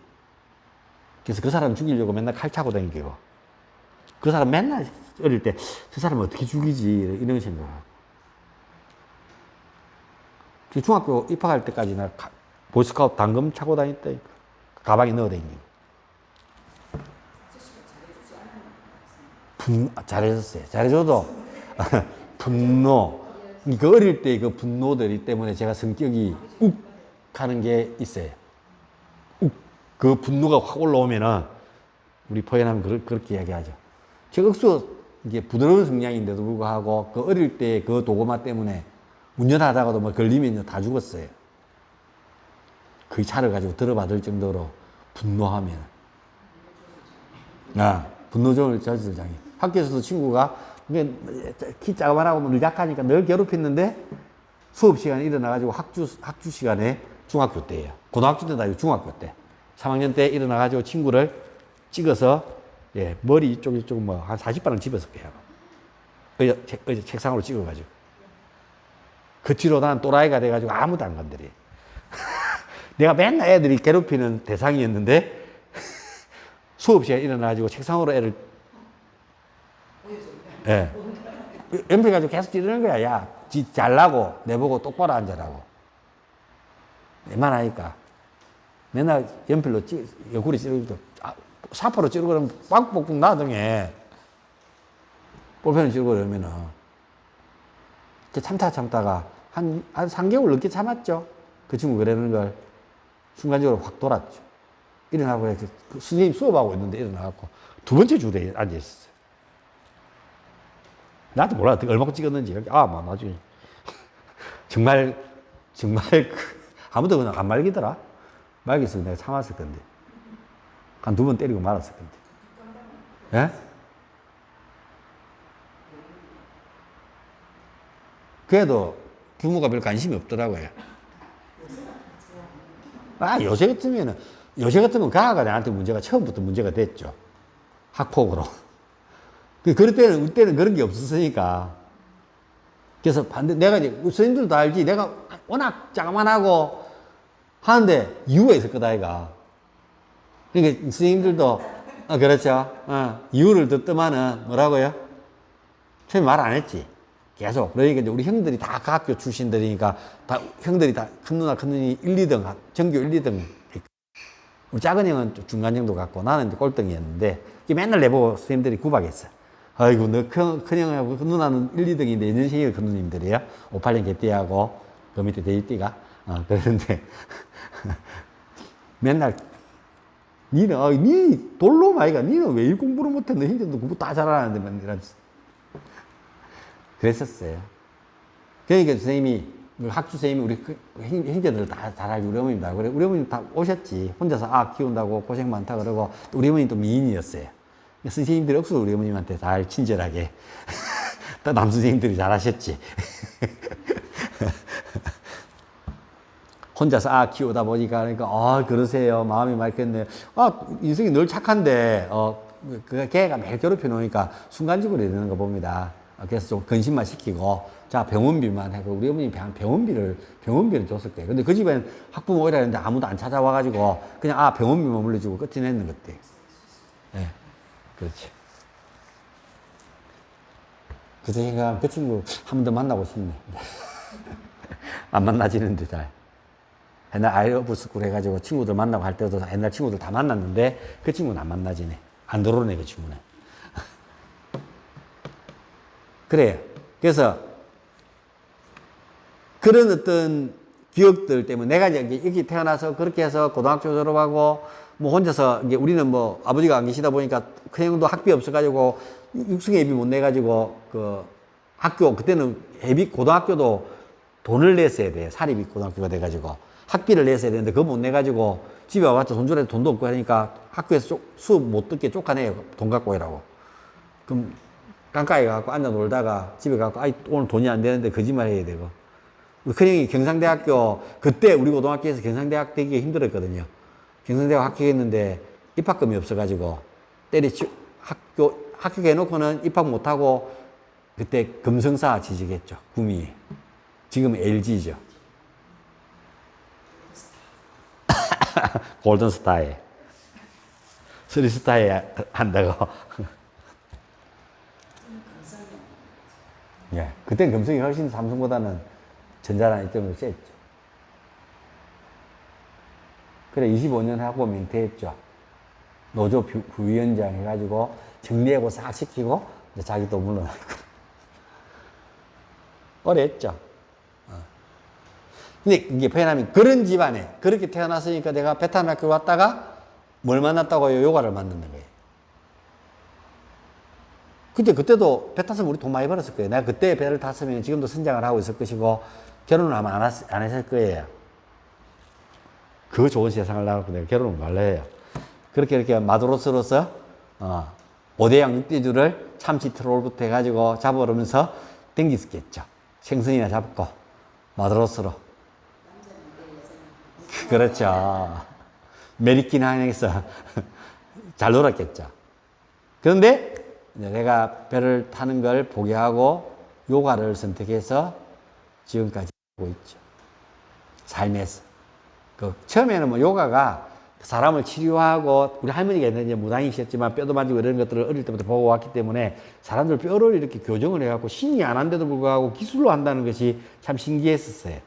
그래서 그 사람 죽이려고 맨날 칼 차고 다니고. 그 사람 맨날 어릴 때 저 사람 어떻게 죽이지 이런 생각. 중학교 입학할 때까지 나 보이스카우트 당금 차고 다녔다니까. 가방에 넣어 다니고. 잘해줬어요. 잘해줘도 분노. 그 어릴 때 그 분노들이 때문에 제가 성격이 욱 하는 게 있어요. 욱. 그 분노가 확 올라오면은 우리 포연하면 그렇게 이야기하죠. 제가 억수 이게 부드러운 성향인데도 불구하고 그 어릴 때 그 도구마 때문에 운전하다가도 뭐 걸리면 다 죽었어요. 그 차를 가지고 들어받을 정도로 분노하면. 분노 조절 장애. 학교에서도 친구가 키 작아만하고 늘 약하니까 늘 괴롭혔는데 수업 시간에 일어나가지고 학주 시간에 중학교 때예요. 고등학교 때도 아니고 중학교 때. 3학년 때 일어나가지고 친구를 찍어서 머리 이쪽 뭐 한 40발은 집어서 빼요. 의자 책상으로 찍어가지고. 그 뒤로 난 또라이가 돼가지고 아무도 안 건드려. 내가 맨날 애들이 괴롭히는 대상이었는데 수업 시간에 일어나가지고 책상으로 애를 예. 연필 가지고 계속 찌르는 거야. 야, 잘라고 내보고 똑바로 앉아라고. 웬만하니까 맨날 연필로 옆구리 찌르고 사포로 찌르고 그러면 빵뻑뻑 나등에 볼펜을 찌르고 그러면은 참다가 한 3개월 넘게 참았죠. 그 친구 그러는 걸 순간적으로 확 돌았죠. 일어나고 그 선생님 수업하고 있는데 일어나갖고 두 번째 줄에 앉아있었어요. 나도 몰라. 얼마나 찍었는지. 뭐 나중에. 정말, 아무도 그냥 안 말기더라. 말겠으면 내가 참았을 건데. 한 2번 때리고 말았을 건데. 예? 그래도 부모가 별 관심이 없더라고요. 요새 같으면 가가 나한테 문제가 처음부터 문제가 됐죠. 학폭으로. 그럴 때는 그런 게 없었으니까. 그래서 내가 이제, 선생님들도 알지. 내가 워낙 자그만하고 하는데 이유가 있었거든, 아이가. 그러니까 선생님들도, 그렇죠. 이유를 듣더만은 뭐라고요? 처음에 말 안 했지. 계속. 그러니까 이제 우리 형들이 다 그 학교 출신들이니까 형들이 다 큰 누나, 큰 누니 1, 2등, 전교 1, 2등. 우리 작은 형은 중간 정도 갖고 나는 이제 꼴등이었는데 맨날 내보고 선생님들이 구박했어. 아이고, 너 큰 형하고 큰 누나는 1, 2등인데 연년생이 큰 누님들이야. 58년 개띠하고 그 밑에 대입띠가. 그런데 맨날 니 돌로 마이가 니는 왜 일 공부를 못해? 너 형제도 공부 다 잘하는데 맨날 그랬었어요. 그러니까 선생님이 학주 선생님이 우리 형제들 다 알고 우리 어머님 다 그래. 우리 어머님 다 오셨지. 혼자서 키운다고 고생 많다 그러고 우리 어머님 또 미인이었어요. 선생님들이 억수로 우리 어머님한테 잘 친절하게 또 남 선생님들이 잘하셨지. 혼자서 키우다 보니까 그러니까 그러세요. 마음이 맑겠네. 인생이 늘 착한데 걔가 매일 괴롭혀 놓으니까 순간적으로 이러는 거 봅니다. 그래서 좀 근심만 시키고 자 병원비만 하고 우리 어머니 병원비를 줬을 거예요. 근데 그 집엔 학부모 오라 했는데 아무도 안 찾아와가지고 그냥 병원비만 물려주고 끝이 냈는 것들. 예, 그렇지. 그 생각 그 친구 한 번 더 만나고 싶네. 안 만나지는데 잘. 옛날 아이러브스쿨 해가지고 친구들 만나고 할 때도 옛날 친구들 다 만났는데 그 친구는 안 만나지네. 안 들어오네 그 친구는. 그래요. 그래서 그런 어떤 기억들 때문에 내가 이제 여기 태어나서 그렇게 해서 고등학교 졸업하고 뭐 혼자서 이제 우리는 뭐 아버지가 안 계시다 보니까 큰형도 학비 없어가지고 육성 예비 못 내가지고 그 학교 그때는 고등학교도 돈을 냈어야 돼. 사립이 고등학교가 돼가지고 학비를 냈어야 되는데 그거 못 내가지고 집에 와봤자 돈 줘야 돈도 없고 하니까 학교에서 수업 못 듣게 쫓아내요. 돈 갖고 오라고. 그럼 깜깜이 가고 앉아 놀다가 집에 가고 오늘 돈이 안 되는데 거짓말 해야 되고. 큰형이 경상대학교 그때 우리 고등학교에서 경상대학 되기가 힘들었거든요. 경상대학 합격했는데 입학금이 없어가지고 학교 해놓고는 입학 못하고 그때 금성사 취직했죠. 구미. 지금 LG죠. 골든스타에. 스리스타에 한다고. 예. 그땐 금성이 훨씬 삼성보다는 전자라는 이점으로 셌죠. 그래, 25년 하고 맹퇴했죠. 노조 부위원장 해가지고 정리하고 싹 시키고 이제 자기 또 물러나고. 오래 했죠. 근데 이게 표현하면 그런 집안에 그렇게 태어났으니까 내가 베트남 학교 왔다가 뭘 만났다고요? 요가를 만났는 거예요. 그때도 배 탔으면 우리 돈 많이 벌었을 거예요. 내가 그때 배를 탔으면 지금도 선장을 하고 있을 것이고 결혼을 아마 안 했을 거예요. 그 좋은 세상을 나가고 내가 결혼을 말려 해요. 그렇게 마도로스로서 5대양 6대주를 참치 트롤부터 해가지고 잡아오면서 댕기었겠죠. 생선이나 잡고 마도로스로. 그렇죠. 메리킨 항에서 잘 놀았겠죠. 그런데 내가 배를 타는 걸 포기하고 요가를 선택해서 지금까지 하고 있죠. 삶에서. 그 처음에는 뭐 요가가 사람을 치료하고 우리 할머니가 이제 무당이셨지만 뼈도 만지고 이런 것들을 어릴 때부터 보고 왔기 때문에 사람들 뼈를 이렇게 교정을 해갖고 신이 안 한데도 불구하고 기술로 한다는 것이 참 신기했었어요.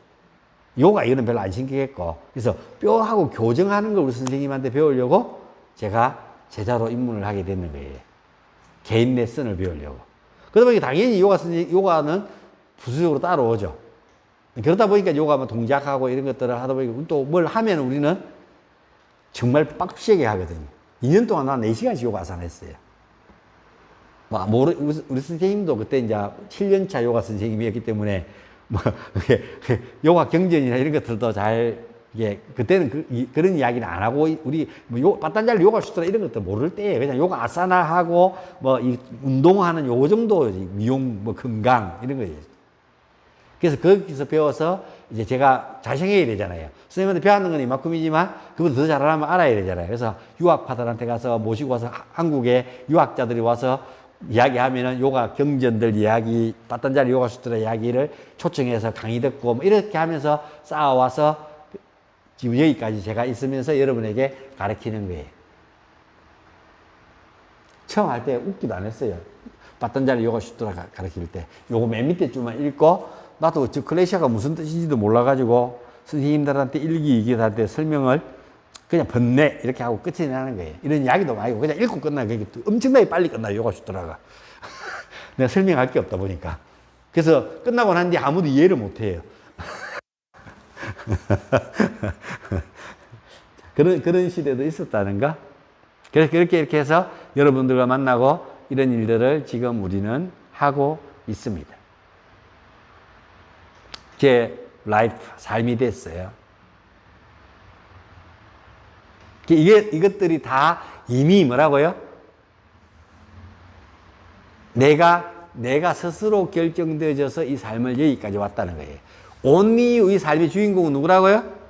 요가 이거는 별로 안 신기했고 그래서 뼈하고 교정하는 걸 우리 선생님한테 배우려고 제가 제자로 입문을 하게 됐는 거예요. 개인 레슨을 배우려고. 그러다 보니까 당연히 요가는 부수적으로 따라오죠. 그러다 보니까 요가 뭐 동작하고 이런 것들을 하다 보니까 또 뭘 하면 우리는 정말 빡세게 하거든요. 2년 동안 난 4시간씩 요가산 했어요. 우리 선생님도 그때 이제 7년차 요가 선생님이었기 때문에 뭐 요가 경전이나 이런 것들도 잘 이게 그때는 그런 이야기는 안 하고 우리 뭐 빠딴잘 요가 수트라 이런 것도 모를 때에 그냥 요가 아사나 하고 뭐 이 운동하는 요 정도 미용 뭐 건강 이런 거예요. 그래서 거기서 배워서 이제 제가 자생해야 되잖아요. 선생님한테 배웠는 건 이만큼이지만 그보다 더 잘하려면 알아야 되잖아요. 그래서 유학파들한테 가서 모시고 와서 한국에 유학자들이 와서 이야기하면은 요가 경전들 이야기, 빠딴잘 요가 수트라 이야기를 초청해서 강의 듣고 뭐 이렇게 하면서 쌓아와서 지금 여기까지 제가 있으면서 여러분에게 가르치는 거예요. 처음 할 때 웃기도 안 했어요. 빠딴잘 요가 수트라 가르칠 때. 요거 맨 밑에 줄만 읽고 나도 저 클래시아가 무슨 뜻인지도 몰라가지고 선생님들한테 일기 이기한테 설명을 그냥 번뇌 이렇게 하고 끝이 나는 거예요. 이런 이야기도 많이 하고 그냥 읽고 끝나요. 그게 엄청나게 빨리 끝나요. 요가 수트라가. 내가 설명할 게 없다 보니까. 그래서 끝나고 난 뒤에 아무도 이해를 못 해요. 그런 시대도 있었다는가? 그래서 이렇게 해서 여러분들과 만나고 이런 일들을 지금 우리는 하고 있습니다. 제 라이프, 삶이 됐어요. 이것들이 다 이미 뭐라고요? 내가 스스로 결정되어져서 이 삶을 여기까지 왔다는 거예요. 온리의 삶의 주인공은 누구라고요?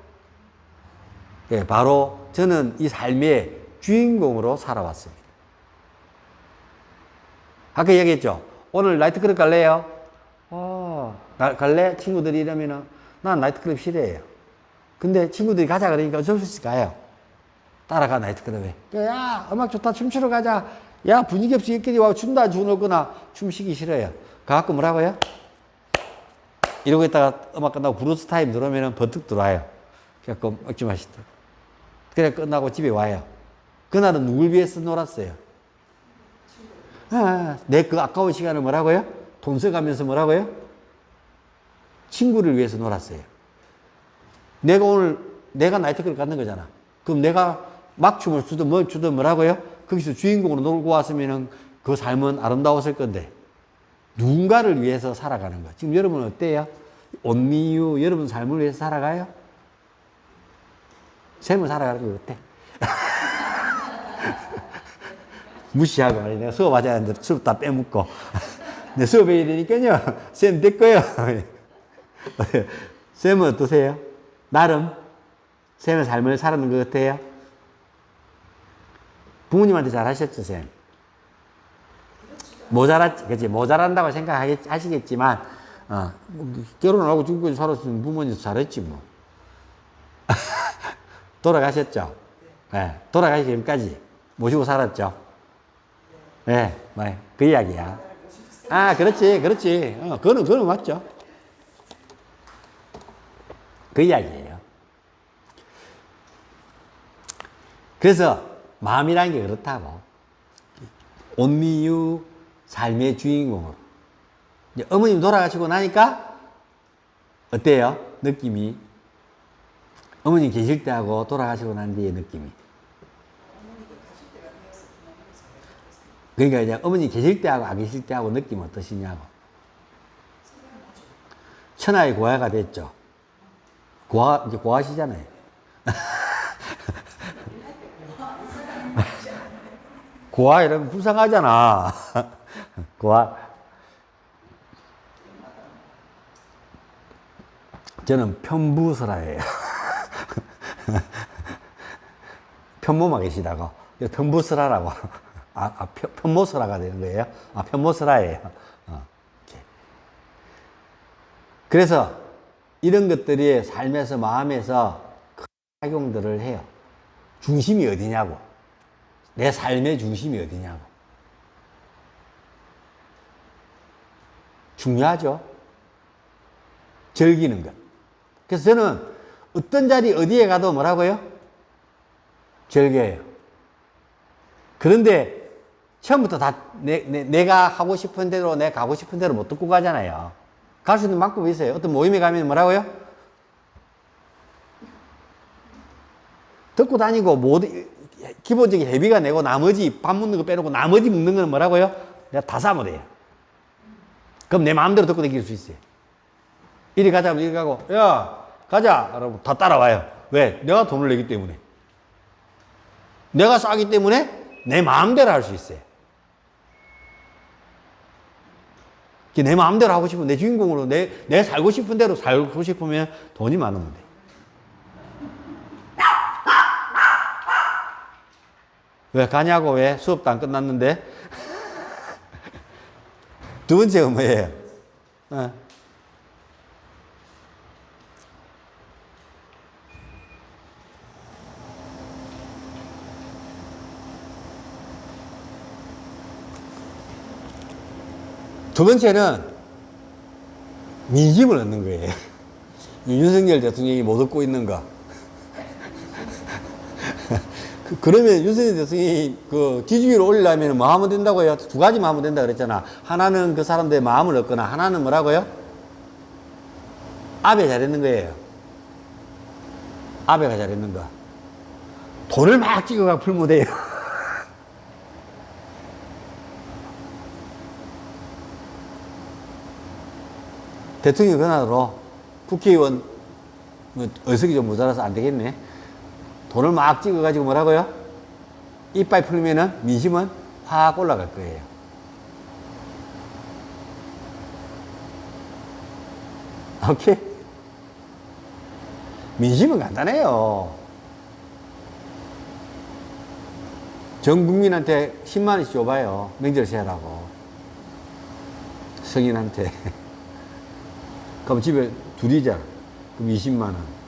예, 바로 저는 이 삶의 주인공으로 살아왔습니다. 아까 얘기했죠? 오늘 나이트클럽 갈래요? 갈래? 친구들이 이러면은 난 나이트클럽 싫어해요. 근데 친구들이 가자 그러니까 어쩔 수 없이 가요. 따라가 나이트클럽에. 야 음악 좋다 춤추러 가자. 야 분위기 없이 이끼리 와 춘다 주노거나 춤추기 싫어요. 가갖고 뭐라고요? 이러고 있다가 음악 끝나고 브루스 타임 들어오면은 번뜩 들어와요. 그래갖고 먹지 마시다. 그래 끝나고 집에 와요. 그날은 누굴 위해서 놀았어요? 내 그 아까운 시간을 뭐라고요? 돈 써가면서 뭐라고요? 친구를 위해서 놀았어요. 내가 나이트클럽 갔는 거잖아. 그럼 내가 막춤을 추든 뭘 추든 뭐라고요? 거기서 주인공으로 놀고 왔으면은 그 삶은 아름다웠을 건데 누군가를 위해서 살아가는 거. 지금 여러분은 어때요? 온리유 여러분 삶을 위해서 살아가요? 삶을 살아가는 거 어때? 무시하고 말이야. 내가 수업하자 하는데 수업 다 빼먹고 내 수업해야 되니까요. 쌤 됐고요. 쌤은 어떠세요? 나름 쌤의 삶을 살아는 것 같아요? 부모님한테 잘하셨죠, 쌤? 그치, 모자란다고 생각하시겠지만, 결혼하고 지금까지 살았으면 부모님도 잘했지, 뭐. 돌아가셨죠? 네, 돌아가시기 전까지 모시고 살았죠? 네, 그 이야기야. 그렇지. 그거는 맞죠? 그 이야기예요. 그래서 마음이라는 게 그렇다고. 온리유 삶의 주인공으로. 이제 어머님 돌아가시고 나니까 어때요? 느낌이. 어머님 계실 때하고 돌아가시고 난 뒤의 느낌이. 그러니까 이제 어머니 계실 때하고 안 계실 때하고 느낌 어떠시냐고. 천하의 고아가 됐죠. 이제 고아시잖아요. 고아 이러면 불쌍하잖아. 고아. 저는 편부설화예요. 편모마 계시다고. 편부설화라고. 편모설화가 되는 거예요. 편모설화예요. 그래서 이런 것들이 삶에서 마음에서 작용들을 해요. 중심이 어디냐고. 내 삶의 중심이 어디냐고. 중요하죠. 즐기는 것. 그래서 저는 어떤 자리 어디에 가도 뭐라고요? 즐겨요. 그런데 처음부터 다 내가 하고 싶은 대로 내가 가고 싶은 대로 못 듣고 가잖아요. 갈 수 있는 방법이 있어요. 어떤 모임에 가면 뭐라고요? 듣고 다니고 모두 기본적인 회비가 내고 나머지 밥 먹는 거 빼놓고 나머지 먹는 거는 뭐라고요? 내가 다 사면 돼요. 그럼 내 마음대로 듣고 다닐 수 있어요. 이리 가자 이리 가고 야 가자 여러분 다 따라와요. 왜? 내가 돈을 내기 때문에. 내가 싸기 때문에 내 마음대로 할 수 있어요. 내 마음대로 하고 싶으면 내 주인공으로 내 살고 싶은 대로 살고 싶으면 돈이 많으면 돼. 왜 가냐고. 왜? 수업도 안 끝났는데. 두 번째가 뭐예요? 두 번째는 민심을 얻는 거예요. 윤석열 대통령이 못 얻고 있는 거. 그러면 윤석열 대통령이 그 지지율을 올리려면 뭐 하면 된다고요? 두 가지만 하면 된다 그랬잖아. 하나는 그 사람들의 마음을 얻거나, 하나는 뭐라고요? 아베 잘했는 거예요. 아베가 잘했는 거. 돈을 막 찍어가 풀면 돼요. 대통령 권한으로 국회의원 의석이 좀 모자라서 안 되겠네. 돈을 막 찍어가지고 뭐라고요? 이빨 풀면은 민심은 확 올라갈 거예요. 오케이? 민심은 간단해요. 전 국민한테 10만원씩 줘봐요. 명절 세라고. 성인한테. 그럼 집에 둘이자. 그럼 20만원.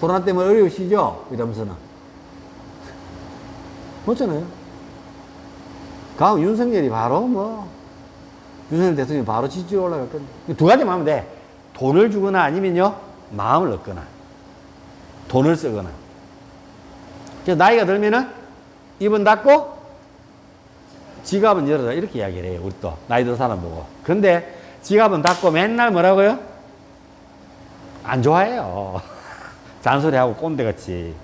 코로나 때문에 어려우시죠? 이러면서는. 그렇잖아요. 다음 윤석열이 바로 윤석열 대통령이 바로 지지율 올라갈 건데. 두 가지만 하면 돼. 돈을 주거나 아니면요, 마음을 얻거나. 돈을 쓰거나. 그래서 나이가 들면은 입은 닫고 지갑은 열어라. 이렇게 이야기를 해요. 우리 또. 나이 든 사람 보고. 근데 지갑은 닫고 맨날 뭐라고요? 안 좋아해요. 잔소리하고 꼰대같이.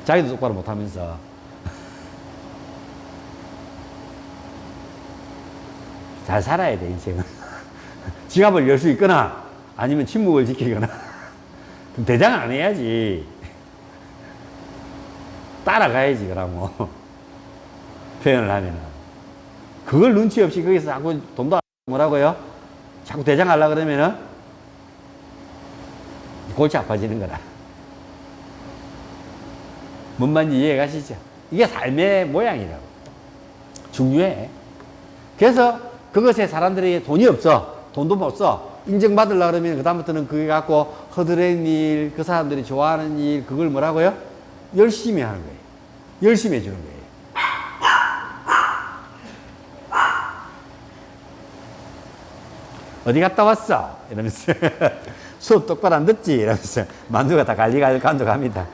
자기도 똑바로 못하면서. 잘 살아야 돼, 인생은. 지갑을 열 수 있거나 아니면 침묵을 지키거나. 그럼 대장은 안 해야지. 따라가야지, 그러면. 표현을 하면은. 그걸 눈치 없이 거기서 자꾸 돈도 안 뭐라고요? 자꾸 대장하려고 그러면은 골치 아파지는 거다. 뭔 말인지 이해 가시죠? 이게 삶의 모양이라고. 중요해. 그래서 그것에 사람들이 돈이 없어. 돈도 못 써. 인정받으려고 그러면 그다음부터는 그게 갖고 허드렛 일, 그 사람들이 좋아하는 일, 그걸 뭐라고요? 열심히 하는 거예요. 열심히 해주는 거예요. 어디 갔다 왔어? 이러면서. 수업 똑바로 안 듣지? 이러면서. 만두가 다 간도 갑니다.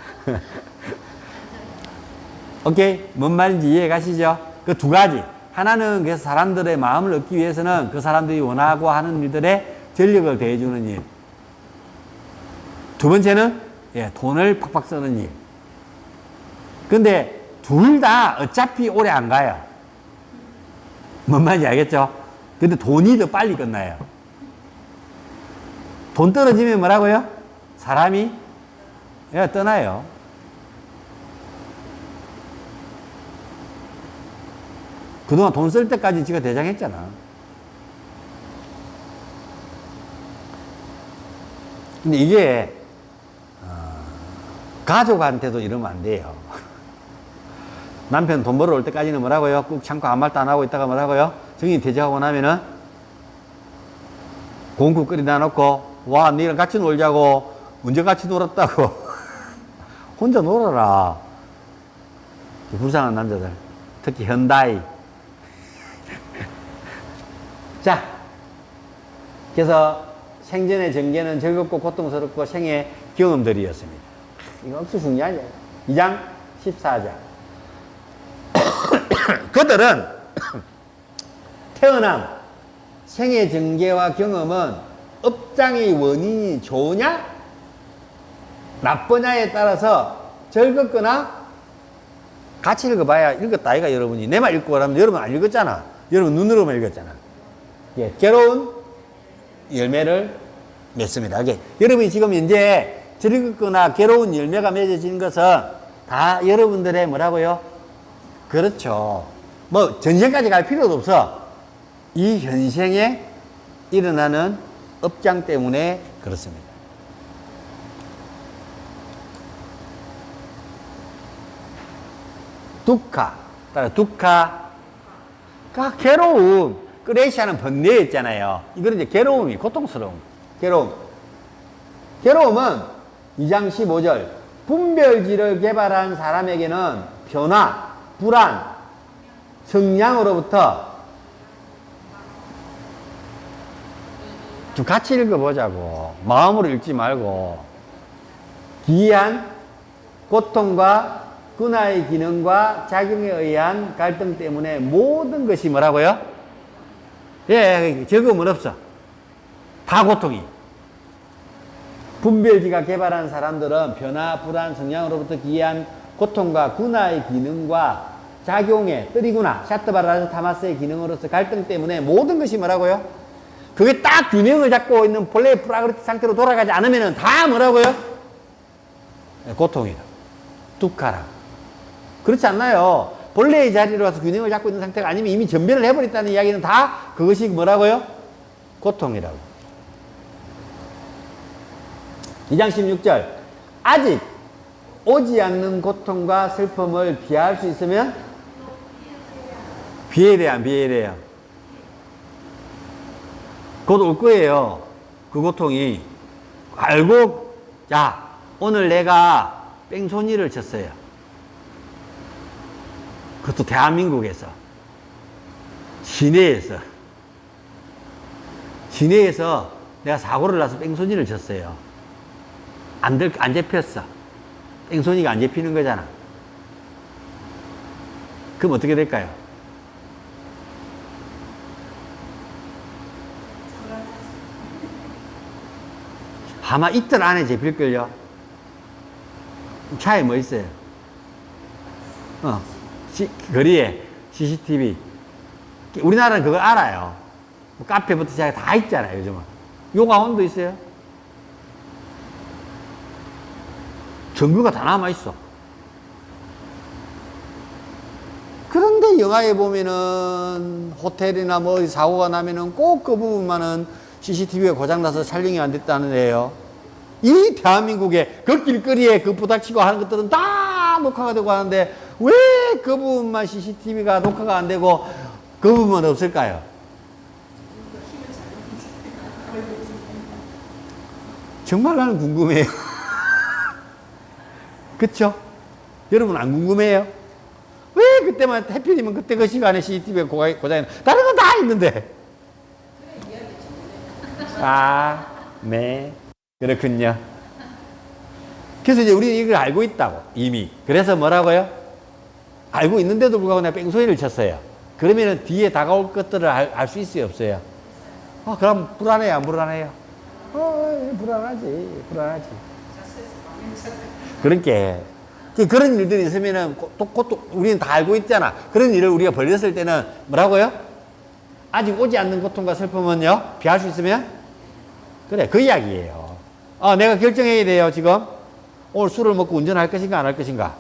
오케이? 뭔 말인지 이해 가시죠? 그 두 가지. 하나는 그래서 사람들의 마음을 얻기 위해서는 그 사람들이 원하고 하는 일들에 전력을 대해주는 일. 두 번째는 돈을 팍팍 쓰는 일. 근데 둘 다 어차피 오래 안 가요. 뭔 말인지 알겠죠? 근데 돈이 더 빨리 끝나요. 돈 떨어지면 뭐라고요? 사람이 떠나요. 그동안 돈 쓸 때까지 지가 대장했잖아. 근데 이게 가족한테도 이러면 안 돼요. 남편 돈 벌어 올 때까지는 뭐라고요? 꾹 참고 아무 말도 안 하고 있다가 뭐라고요? 정이 퇴직하고 나면은 공국 끓여다 놓고 와, 너랑 같이 놀자고. 언제 같이 놀았다고. 혼자 놀아라. 불쌍한 남자들. 특히 현다이. 자, 그래서 생전의 전개는 즐겁고 고통스럽고 생의 경험들이었습니다. 이거 억수 중요하죠. 2장 14장. 그들은 태어남, 생의 전개와 경험은 업장의 원인이 좋으냐 나쁘냐에 따라서 즐겁거나 같이 읽어봐야 읽었다 아이가 여러분이. 내 말 읽고 그러면 여러분 안 읽었잖아. 여러분 눈으로만 읽었잖아. 예, 괴로운 열매를 맺습니다. 여러분이 지금 현재 즐겁거나 괴로운 열매가 맺어지는 것은 다 여러분들의 뭐라고요? 그렇죠. 뭐 전생까지 갈 필요도 없어. 이 현생에 일어나는 업장 때문에 그렇습니다. 두카, 따라 두카가 괴로움. 크레이시아는 번뇌였잖아요. 이거는 이제 괴로움이, 고통스러움. 괴로움. 괴로움은 2장 15절. 분별지를 개발한 사람에게는 변화, 불안, 성량으로부터 좀 같이 읽어보자고. 마음으로 읽지 말고. 기이한 고통과 근화의 기능과 작용에 의한 갈등 때문에 모든 것이 뭐라고요? 예, 적음은 없어. 다 고통이. 분별지가 개발한 사람들은 변화, 불안, 성향으로부터 기이한 고통과 근화의 기능과 작용의 뜨리구나, 샤트바라스 타마스의 기능으로서 갈등 때문에 모든 것이 뭐라고요? 그게 딱 균형을 잡고 있는 본래의 프라그리티 상태로 돌아가지 않으면 다 뭐라고요? 고통이다. 두카라. 그렇지 않나요? 본래의 자리로 와서 균형을 잡고 있는 상태가 아니면 이미 전변을 해버렸다는 이야기는 다 그것이 뭐라고요? 고통이라고. 2장 16절. 아직 오지 않는 고통과 슬픔을 피할 수 있으면 비해래야 안 비해래요? 곧 올 거예요. 그 고통이. 알고, 자, 오늘 내가 뺑소니를 쳤어요. 그것도 대한민국에서. 시내에서 내가 사고를 나서 뺑소니를 쳤어요. 안 잡혔어. 뺑소니가 안 잡히는 거잖아. 그럼 어떻게 될까요? 아마 이틀 안에 잡힐걸요. 차에 뭐 있어요? 거리에 CCTV. 우리나라는 그걸 알아요. 뭐 카페부터 시작해 다 있잖아요, 요즘은. 요가원도 있어요. 정규가 다 남아있어. 그런데 영화에 보면은 호텔이나 뭐 사고가 나면은 꼭 그 부분만은 CCTV가 고장나서 촬영이 안 됐다는 애요. 이 대한민국에 그 길거리에 그 부닥치고 하는 것들은 다 녹화가 되고 하는데 왜 그 부분만 CCTV가 녹화가 안 되고 그 부분은 없을까요? 정말 나는 궁금해요. 그쵸? 여러분 안 궁금해요? 왜 그때만 해필이면 그때 그 시간에 CCTV가 고장이 다른 건 다 있는데. 아, 네. 그렇군요. 그래서 이제 우리는 이걸 알고 있다고, 이미. 그래서 뭐라고요? 알고 있는데도 불구하고 내가 뺑소니를 쳤어요. 그러면은 뒤에 다가올 것들을 알 수 있어요, 없어요? 그럼 불안해요, 안 불안해요? 불안하지. 그러니까. 그런 일들이 있으면은, 우리는 다 알고 있잖아. 그런 일을 우리가 벌렸을 때는 뭐라고요? 아직 오지 않는 고통과 슬픔은요, 피할 수 있으면? 그래, 그 이야기예요. 내가 결정해야 돼요, 지금. 오늘 술을 먹고 운전할 것인가, 안 할 것인가?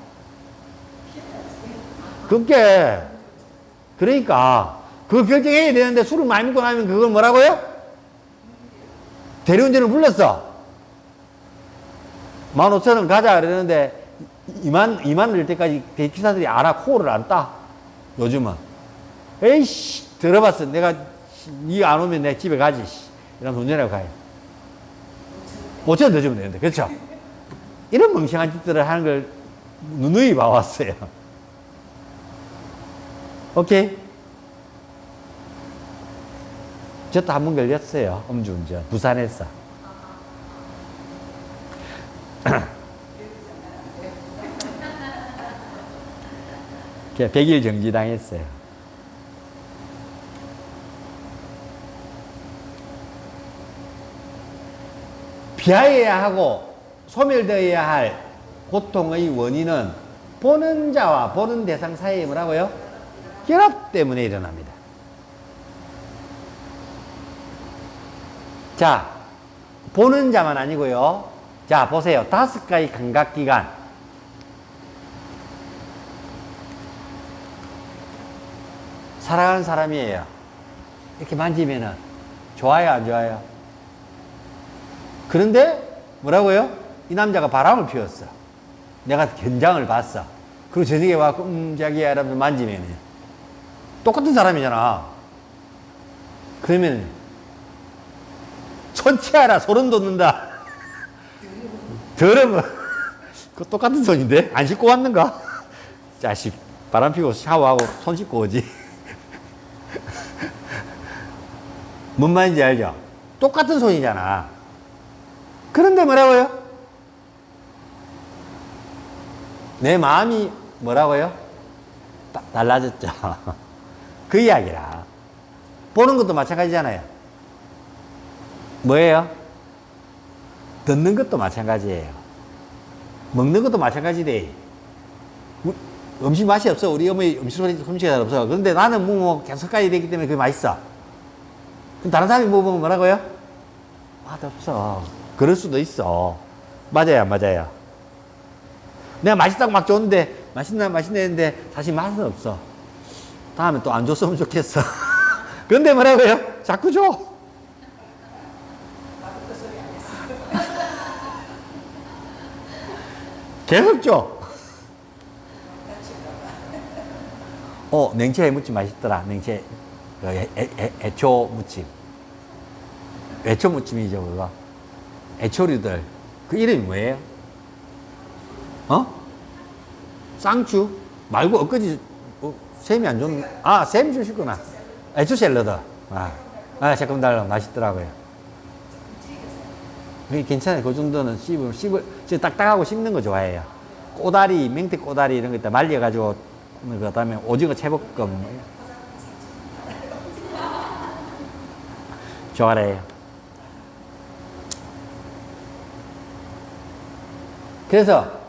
그러니까, 그거 결정해야 되는데 술을 많이 먹고 나면 그걸 뭐라고요? 대리운전을 불렀어. 15,000원 가자 그러는데 2만 낼 때까지 기사들이 안 와, 코를 안 따. 요즘은. 에이씨, 들어봤어. 내가, 니 안 오면 내가 집에 가지. 이러면서 운전하고 가요. 5천 더 주면 되는데, 그렇죠? 이런 멍청한 짓들을 하는 걸 누누이 봐왔어요. 오케이? 저도 한 번 걸렸어요. 음주운전. 부산에서. 100일 정지당했어요. 피하여야 하고 소멸되어야 할 고통의 원인은 보는 자와 보는 대상 사이에 뭐라고요? 결합 때문에 일어납니다. 자, 보는 자만 아니고요. 자, 보세요. 5가지 감각기관. 사랑하는 사람이에요. 이렇게 만지면은 좋아요, 안 좋아요? 그런데 뭐라고요? 이 남자가 바람을 피웠어. 내가 현장을 봤어. 그리고 저녁에 와서 자기야 이러면서 만지면 똑같은 사람이잖아. 그러면 천치하라 소름 돋는다. 더러워. 그 똑같은 손인데 안 씻고 왔는가? 자식 바람 피고 샤워하고 손 씻고 오지. 뭔 말인지 알죠? 똑같은 손이잖아. 그런데 뭐라고요? 내 마음이 뭐라고요? 달라졌죠. 그 이야기라. 보는 것도 마찬가지잖아요. 뭐예요? 듣는 것도 마찬가지예요. 먹는 것도 마찬가지돼. 음식 맛이 없어. 우리 어머니 음식 솜씨가 잘 없어. 그런데 나는 뭐 계속 가야 되기 때문에 그게 맛있어. 그럼 다른 사람이 먹으면 뭐라고요? 맛없어. 그럴 수도 있어. 맞아요, 안 맞아요? 내가 맛있다고 막 줬는데 맛있나 했는데 사실 맛은 없어. 다음에 또 안 줬으면 좋겠어. 그런데 뭐라고요? 자꾸 줘. 계속 줘. 냉채 해무침 맛있더라. 냉채 애초 무침. 애초 무침이죠, 그거. 애초류들. 그 이름이 뭐예요? 쌍추? 말고 엊그지 샘이 안 좋은, 샘 주시구나. 애초 샐러드. 잠깐 달라. 맛있더라고요. 괜찮아요. 그 정도는 저 딱딱하고 씹는 거 좋아해요. 꼬다리, 맹태 꼬다리 이런 거 있다 말려가지고, 그 다음에 오징어 채볶음. 좋아해요. 그래서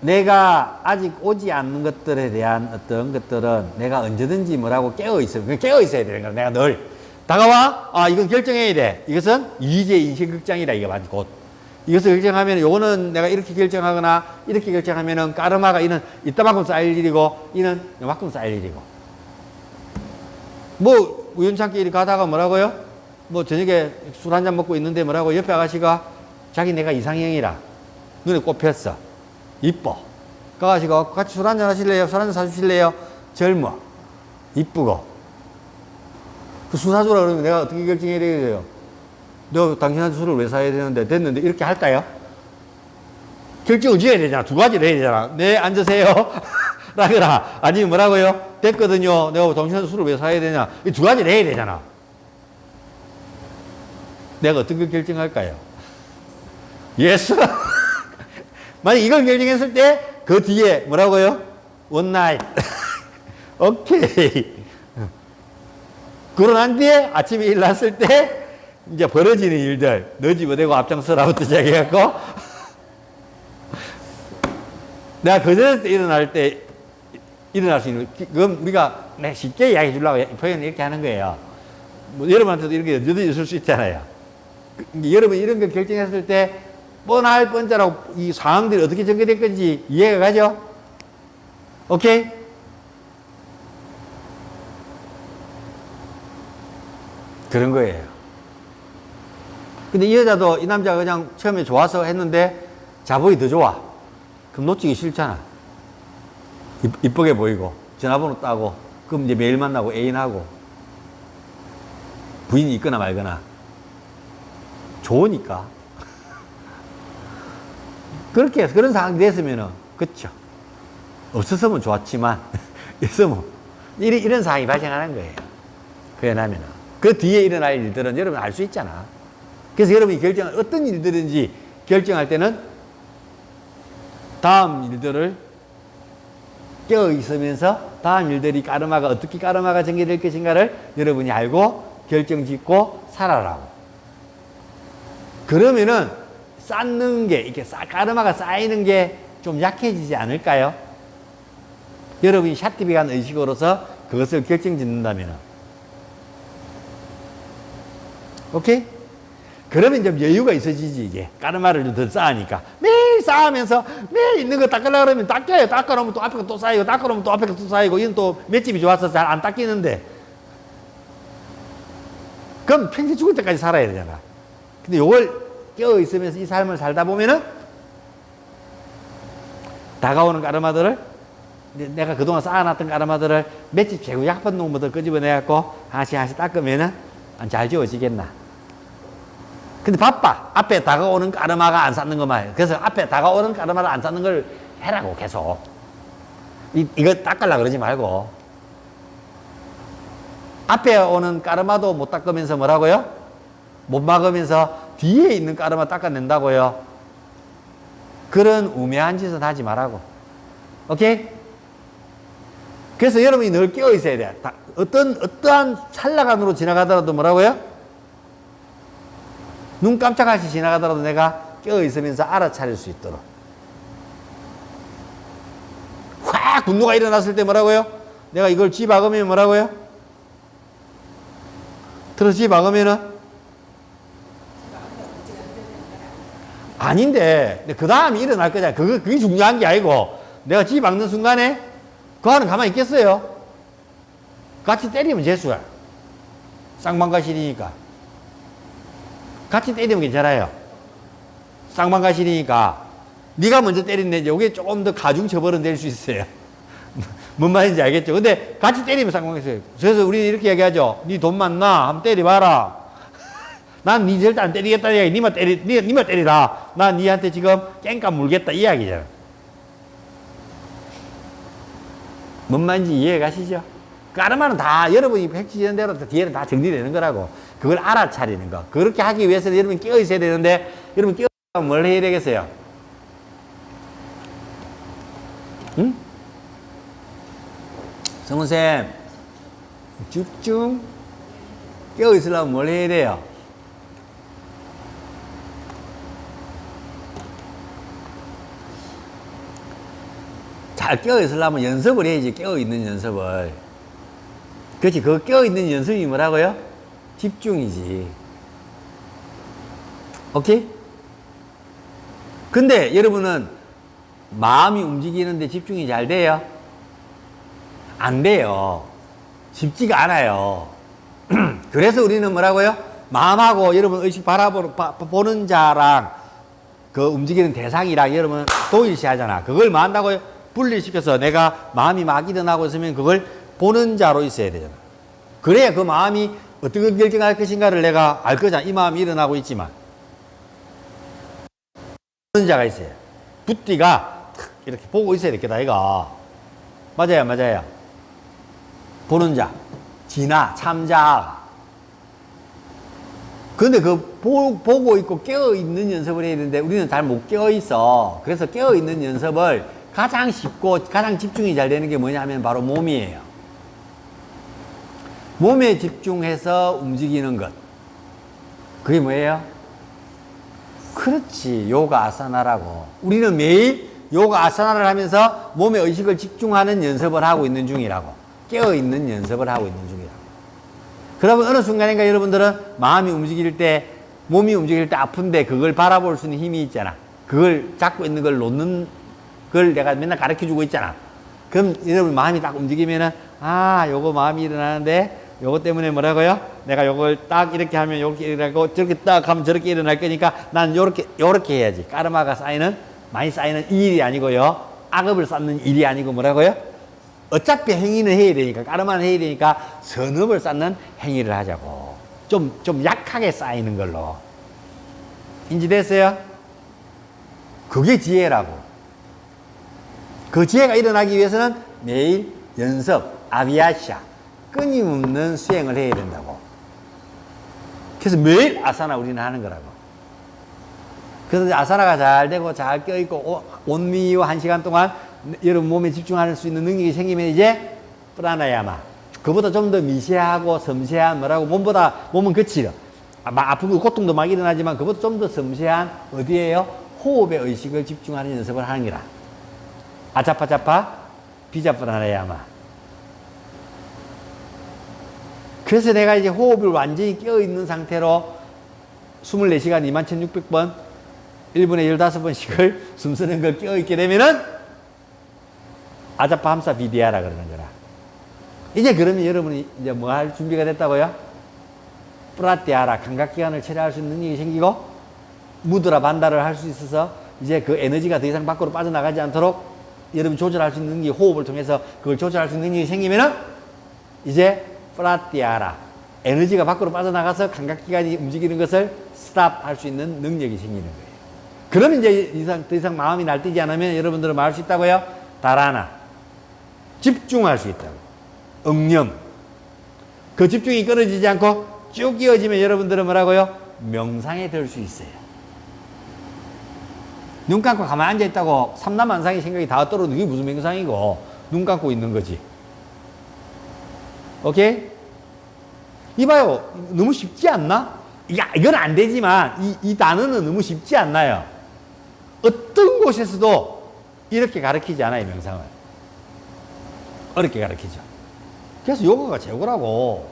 내가 아직 오지 않는 것들에 대한 어떤 것들은 내가 언제든지 뭐라고 깨어있어요. 깨어있어야 되는 거야. 내가 늘. 다가와? 이건 결정해야 돼. 이것은 이제 인생극장이다. 이게 맞지, 곧. 이것을 결정하면, 요거는 내가 이렇게 결정하거나, 이렇게 결정하면은, 까르마가 이는 이따만큼 쌓일 일이고, 이는 요만큼 쌓일 일이고. 뭐, 우연찮게 이렇게 가다가 뭐라고요? 뭐, 저녁에 술 한잔 먹고 있는데 뭐라고? 옆에 아가씨가 자기 내가 이상형이라. 눈에 꼽혔어. 이뻐. 그 아가씨가 같이 술 한잔 하실래요? 술 한잔 사주실래요? 젊어. 이쁘고. 그 술 사주라 그러면 내가 어떻게 결정해야 되겠어요? 너 당신한테 술을 왜 사야 되는데 됐는데 이렇게 할까요? 결정을 지어야 되잖아. 두 가지를 해야 되잖아. 네, 앉으세요. 라거나 아니면 뭐라고요? 됐거든요. 내가 당신한테 술을 왜 사야 되냐. 이 두 가지를 해야 되잖아. 내가 어떤 걸 결정할까요? 예스. 만약 이걸 결정했을 때 그 뒤에 뭐라고요? 원나잇. 오케이. 그러고 난 뒤에 아침에 일어났을 때 이제 벌어지는 일들, 너 집 어디고 앞장서라부터 시작해갖고 내가 그전에 일어날 때 일어날 수 있는, 그건 우리가 쉽게 이야기해 주려고 표현을 이렇게 하는 거예요. 뭐 여러분한테도 이렇게 언제든지 있을 수 있잖아요. 여러분 이런 걸 결정했을 때 뻔할 뻔자라고 이 상황들이 어떻게 전개될 건지 이해가 가죠? 오케이? 그런 거예요. 근데 이 여자도 이 남자가 그냥 처음에 좋아서 했는데 자복이 더 좋아. 그럼 놓치기 싫잖아. 이쁘게 보이고 전화번호 따고 그럼 이제 매일 만나고 애인하고 부인이 있거나 말거나 좋으니까. 그렇게 해서 그런 상황이 됐으면은, 그쵸. 없었으면 좋았지만, 있으면, 이런 상황이 발생하는 거예요. 그러냐면은, 그 뒤에 일어날 일들은 여러분 알 수 있잖아. 그래서 여러분이 어떤 일들인지 결정할 때는 다음 일들을 깨어 있으면서 다음 일들이 어떻게 까르마가 전개될 것인가를 여러분이 알고 결정 짓고 살아라고. 그러면은 쌓는 게, 이렇게 까르마가 쌓이는 게 좀 약해지지 않을까요? 여러분이 샤티비간 의식으로서 그것을 결정 짓는다면. 오케이? 그러면 좀 여유가 있어지지, 이제. 까르마를 좀 더 쌓으니까. 매일 쌓으면서 매일 있는 거 닦으려고 그러면 닦여요. 닦아놓으면 또 앞에 거 또 쌓이고, 닦아놓으면 또 앞에 거 또 쌓이고, 이건 또 맷집이 좋아서 잘 안 닦이는데. 그럼 평생 죽을 때까지 살아야 되잖아. 근데 요걸 깨어있으면서 이 삶을 살다 보면은 다가오는 까르마들을, 내가 그동안 쌓아놨던 까르마들을 맷집 재고 약한 놈부터 끄집어내갖고 하나씩 닦으면은 잘 지워지겠나. 근데 바빠. 앞에 다가오는 까르마가 안 쌓는 것만 해. 그래서 앞에 다가오는 까르마를 안 쌓는 걸 해라고, 계속. 이거 닦으려고 그러지 말고. 앞에 오는 까르마도 못 닦으면서 뭐라고요? 못 막으면서 뒤에 있는 까르마 닦아낸다고요? 그런 우매한 짓은 하지 말라고. 오케이? 그래서 여러분이 늘 깨어 있어야 돼. 어떠한 찰나간으로 지나가더라도 뭐라고요? 눈 깜짝없이 지나가더라도 내가 깨어 있으면서 알아차릴 수 있도록. 확 분노가 일어났을 때 뭐라고요? 내가 이걸 쥐박으면 뭐라고요? 쥐박으면은 아닌데, 그 다음에 일어날 거잖아. 그게 중요한 게 아니고, 내가 쥐박는 순간에 그 안은 가만히 있겠어요? 같이 때리면 재수야. 쌍방가실이니까. 같이 때리면 괜찮아요. 쌍방가실이니까. 네가 먼저 때리는데, 이게 조금 더 가중처벌은 될 수 있어요. 뭔 말인지 알겠죠? 근데 같이 때리면 쌍방가실이에요. 그래서 우리 이렇게 얘기하죠. 네 돈 많나? 한번 때려봐라. 난 니 절대 안 때리겠다. 니만 때리라. 난 니한테 지금 깽값 물겠다. 이 이야기잖아. 뭔 말인지 이해 가시죠? 까르마는 다 여러분이 획치되는 대로 뒤에는 다 정리되는 거라고. 그걸 알아차리는 거. 그렇게 하기 위해서는 여러분이 깨어 있어야 되는데, 여러분 깨어 있으면 뭘 해야 되겠어요? 응? 성훈쌤, 집중. 깨어 있으려면 뭘 해야 돼요? 잘 깨어있으려면 연습을 해야지. 깨어있는 연습을. 그렇지. 그 깨어있는 연습이 뭐라고요? 집중이지. 오케이? 근데 여러분은 마음이 움직이는데 집중이 잘 돼요? 안 돼요. 쉽지가 않아요. 그래서 우리는 뭐라고요? 마음하고 여러분 의식 보는 자랑 그 움직이는 대상이랑 여러분 동일시 하잖아. 그걸 뭐 한다고요? 분리시켜서 내가 마음이 막 일어나고 있으면 그걸 보는 자로 있어야 되잖아. 그래야 그 마음이 어떻게 결정할 것인가를 내가 알 거잖아. 이 마음이 일어나고 있지만. 보는 자가 있어요. 붓띠가 이렇게 보고 있어야 되겠다, 이거. 맞아요, 맞아요. 보는 자. 진화, 참자. 근데 보고 있고 깨어있는 연습을 해야 되는데 우리는 잘 못 깨어있어. 그래서 깨어있는 연습을 가장 쉽고 가장 집중이 잘 되는 게 뭐냐 하면 바로 몸이에요. 몸에 집중해서 움직이는 것. 그게 뭐예요? 그렇지. 요가 아사나라고. 우리는 매일 요가 아사나를 하면서 몸의 의식을 집중하는 연습을 하고 있는 중이라고. 깨어있는 연습을 하고 있는 중이라고. 그러면 어느 순간인가 여러분들은 마음이 움직일 때, 몸이 움직일 때 아픈데 그걸 바라볼 수 있는 힘이 있잖아. 그걸 잡고 있는 걸 놓는 그걸 내가 맨날 가르쳐 주고 있잖아. 그럼 여러분 마음이 딱 움직이면은, 요거 마음이 일어나는데, 요거 때문에 뭐라고요? 내가 요걸 딱 이렇게 하면 요렇게 일어나고, 저렇게 딱 하면 저렇게 일어날 거니까, 난 요렇게 해야지. 까르마가 많이 쌓이는 이 일이 아니고요. 악업을 쌓는 일이 아니고 뭐라고요? 어차피 행위는 해야 되니까, 까르마는 해야 되니까, 선업을 쌓는 행위를 하자고. 좀 약하게 쌓이는 걸로. 인지됐어요? 그게 지혜라고. 그 지혜가 일어나기 위해서는 매일 연습, 아비아샤, 끊임없는 수행을 해야 된다고. 그래서 매일 아사나 우리는 하는 거라고. 그래서 아사나가 잘 되고 잘 껴있고 온미와 1시간 동안 여러분 몸에 집중할 수 있는 능력이 생기면 이제 프라나야마, 그보다 좀 더 미세하고 섬세한 뭐라고, 몸은 그치려 아프고 고통도 막 일어나지만 그보다 좀 더 섬세한 어디에요? 호흡에 의식을 집중하는 연습을 하는 거라. 아차파차파 비자프라나야마. 그래서 내가 이제 호흡을 완전히 깨어있는 상태로 24시간 21,600번 1분에 15번씩을 숨 쓰는 걸 깨어있게 되면은 아자파 함사 비디아라 그러는 거라. 이제 그러면 여러분이 이제 뭐 할 준비가 됐다고요? 프라티아라, 감각기관을 체려할 수 있는 능력이 생기고, 무드라 반다를 할 수 있어서 이제 그 에너지가 더 이상 밖으로 빠져나가지 않도록 여러분 조절할 수 있는 능력이, 호흡을 통해서 그걸 조절할 수 있는 능력이 생기면은 이제 프라티아라, 에너지가 밖으로 빠져나가서 감각기관이 움직이는 것을 스탑할 수 있는 능력이 생기는 거예요. 그러면 이제 더 이상 마음이 날뛰지 않으면 여러분들은 뭐 할 수 있다고요? 다라나, 집중할 수 있다고. 응념. 그 집중이 끊어지지 않고 쭉 이어지면 여러분들은 뭐라고요? 명상에 들 수 있어요. 눈 감고 가만히 앉아있다고 삼라만상의 생각이 다 떨어지는 게 무슨 명상이고, 눈 감고 있는 거지. 오케이? 이봐요. 너무 쉽지 않나? 이건 안 되지만 이 단어는 너무 쉽지 않나요? 어떤 곳에서도 이렇게 가르치지 않아요, 명상을. 어렵게 가르치죠. 그래서 요가가 최고라고.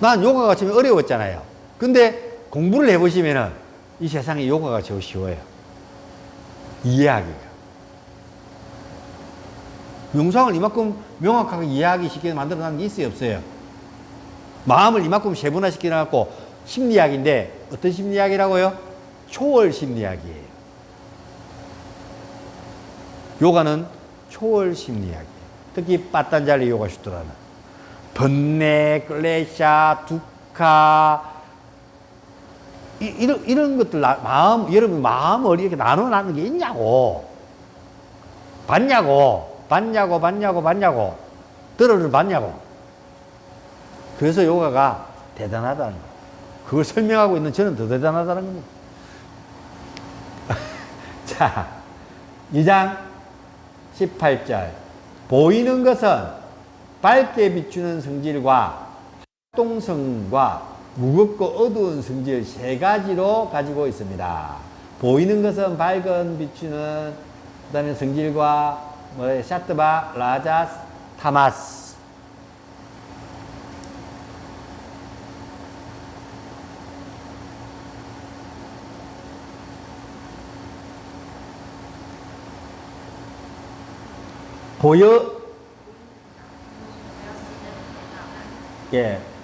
난 요가가 처음에 어려웠잖아요. 근데 공부를 해보시면은 이 세상에 요가가 제일 쉬워요. 이해하기가. 명상을 이만큼 명확하게 이해하기 쉽게 만들어놓은 게 있어요, 없어요? 마음을 이만큼 세분화 시켜놨고, 심리학인데 어떤 심리학이라고요? 초월 심리학이에요. 요가는 초월 심리학이에요. 특히 빠딴잘리 요가 슈트라는 번뇌, 클레샤, 두카, 이런 것들, 여러분 마음을 이렇게 나눠놨는 게 있냐고. 봤냐고. 들어를 봤냐고. 그래서 요가가 대단하다는 거. 그걸 설명하고 있는 저는 더 대단하다는 겁니다. 자, 2장 18절. 보이는 것은 밝게 비추는 성질과 활동성과 무겁고 어두운 성질 세 가지로 가지고 있습니다. 보이는 것은 밝은 비추는, 그 다음에 성질과 샤트바, 라자스, 타마스.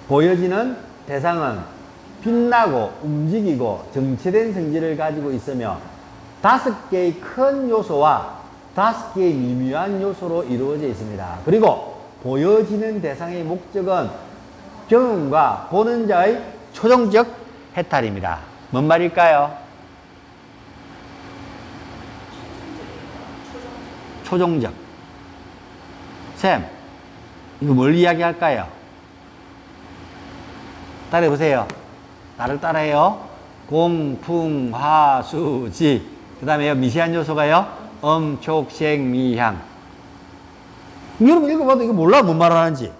보여지는 대상은 빛나고 움직이고 정체된 성질을 가지고 있으며 5개의 큰 요소와 5개의 미묘한 요소로 이루어져 있습니다. 그리고 보여지는 대상의 목적은 경험과 보는 자의 초정적 해탈입니다. 뭔 말일까요? 초정적. 쌤, 이거 뭘 이야기할까요? 따라해보세요. 나를 따라해요. 공, 풍, 화, 수, 지. 그 다음에 미세한 요소가요. 촉, 색, 미, 향. 여러분 읽어봐도 이거 몰라, 뭔 말을 하는지.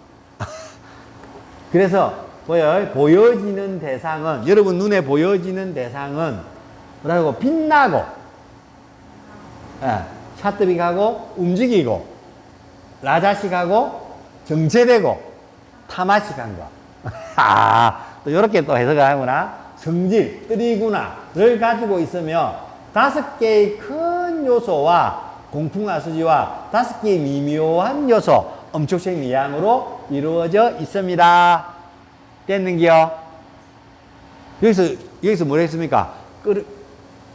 그래서 보여지는 대상은, 여러분 눈에 보여지는 대상은 뭐라고? 빛나고, 샤트빅하고 움직이고, 라자식하고 정체되고, 타마식한 거. 또 이렇게 또 해석을 하구나. 성질, 뜨리구나를 가지고 있으며 5개의 큰 요소와 공풍아수지와 5개의 미묘한 요소, 엄촉색 미양으로 이루어져 있습니다. 됐는기요? 여기서 뭘 했습니까?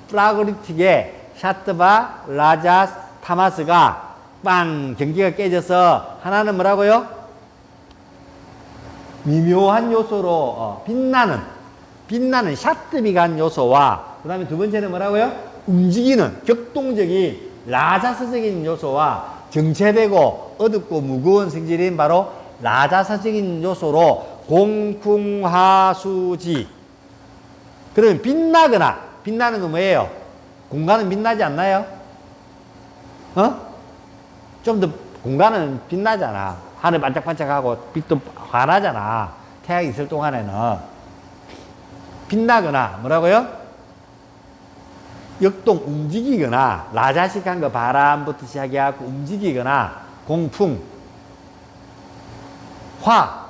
프라그리틱의 샤트바, 라자스, 타마스가 빵! 경계가 깨져서 하나는 뭐라고요? 미묘한 요소로 빛나는 샤트비간 요소와 그 다음에 두 번째는 뭐라고요? 움직이는 격동적인 라자서적인 요소와 정체되고 어둡고 무거운 성질인 바로 라자서적인 요소로 공풍화수지. 그러면 빛나는 건 뭐예요? 공간은 빛나지 않나요? 좀 더 공간은 빛나잖아. 하늘 반짝반짝하고 빛도 환하잖아. 태양이 있을 동안에는. 빛나거나 뭐라고요? 역동 움직이거나 라자식한 거 바람부터 시작해갖고 움직이거나 공풍 화,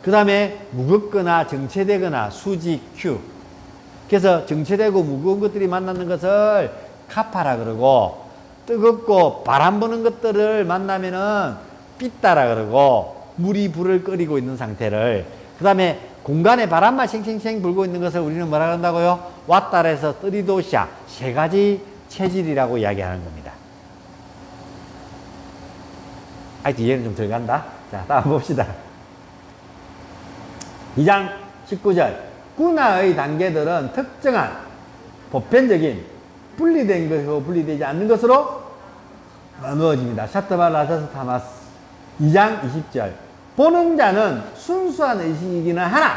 그 다음에 무겁거나 정체되거나 수직 큐. 그래서 정체되고 무거운 것들이 만나는 것을 카파라 그러고, 뜨겁고 바람 부는 것들을 만나면은 삐따라 그러고, 물이 불을 끓이고 있는 상태를, 그 다음에 공간에 바람만 쉥쉥쉥 불고 있는 것을 우리는 뭐라 그런다고요? 왓달에서 뜨리도샤, 세 가지 체질이라고 이야기하는 겁니다. 아이고, 이해는 좀 들어간다. 자, 다음 봅시다. 2장 19절. 군화의 단계들은 특정한 보편적인 분리된 것이고 분리되지 않는 것으로 나누어집니다. 샤트발 라자스 타마스. 2장 20절. 보는 자는 순수한 의식이기는 하나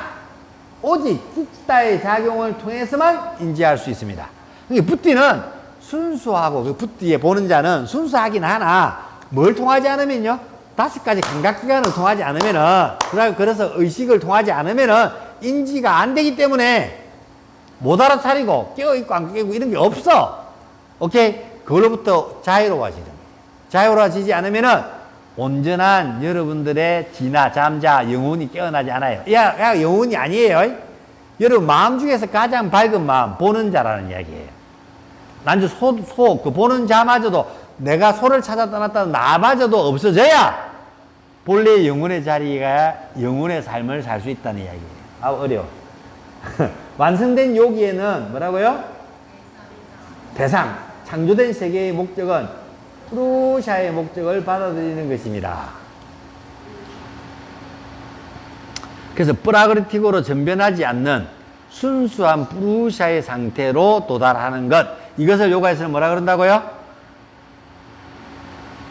오직 찌따의 작용을 통해서만 인지할 수 있습니다. 그러니까 붓띠는 순수하고, 그 붓띠에 보는 자는 순수하긴 하나 뭘 통하지 않으면요? 5가지 감각기관을 통하지 않으면은, 그래서 의식을 통하지 않으면은 인지가 안 되기 때문에 못 알아차리고 깨어있고 안 깨고 이런 게 없어. 오케이? 그걸로부터 자유로워지지 않으면은 온전한 여러분들의 지나 잠자 영혼이 깨어나지 않아요. 야, 영혼이 아니에요. 여러분 마음 중에서 가장 밝은 마음, 보는 자라는 이야기예요. 난주 그 보는 자마저도, 내가 소를 찾아 떠났다는 나마저도 없어져야 본래 영혼의 자리가 영혼의 삶을 살 수 있다는 이야기예요. 어려워. 완성된 요기에는 뭐라고요? 대상, 창조된 세계의 목적은 프루샤의 목적을 받아들이는 것입니다. 그래서 프라그리틱으로 전변하지 않는 순수한 프루샤의 상태로 도달하는 것, 이것을 요가에서는 뭐라 그런다고요?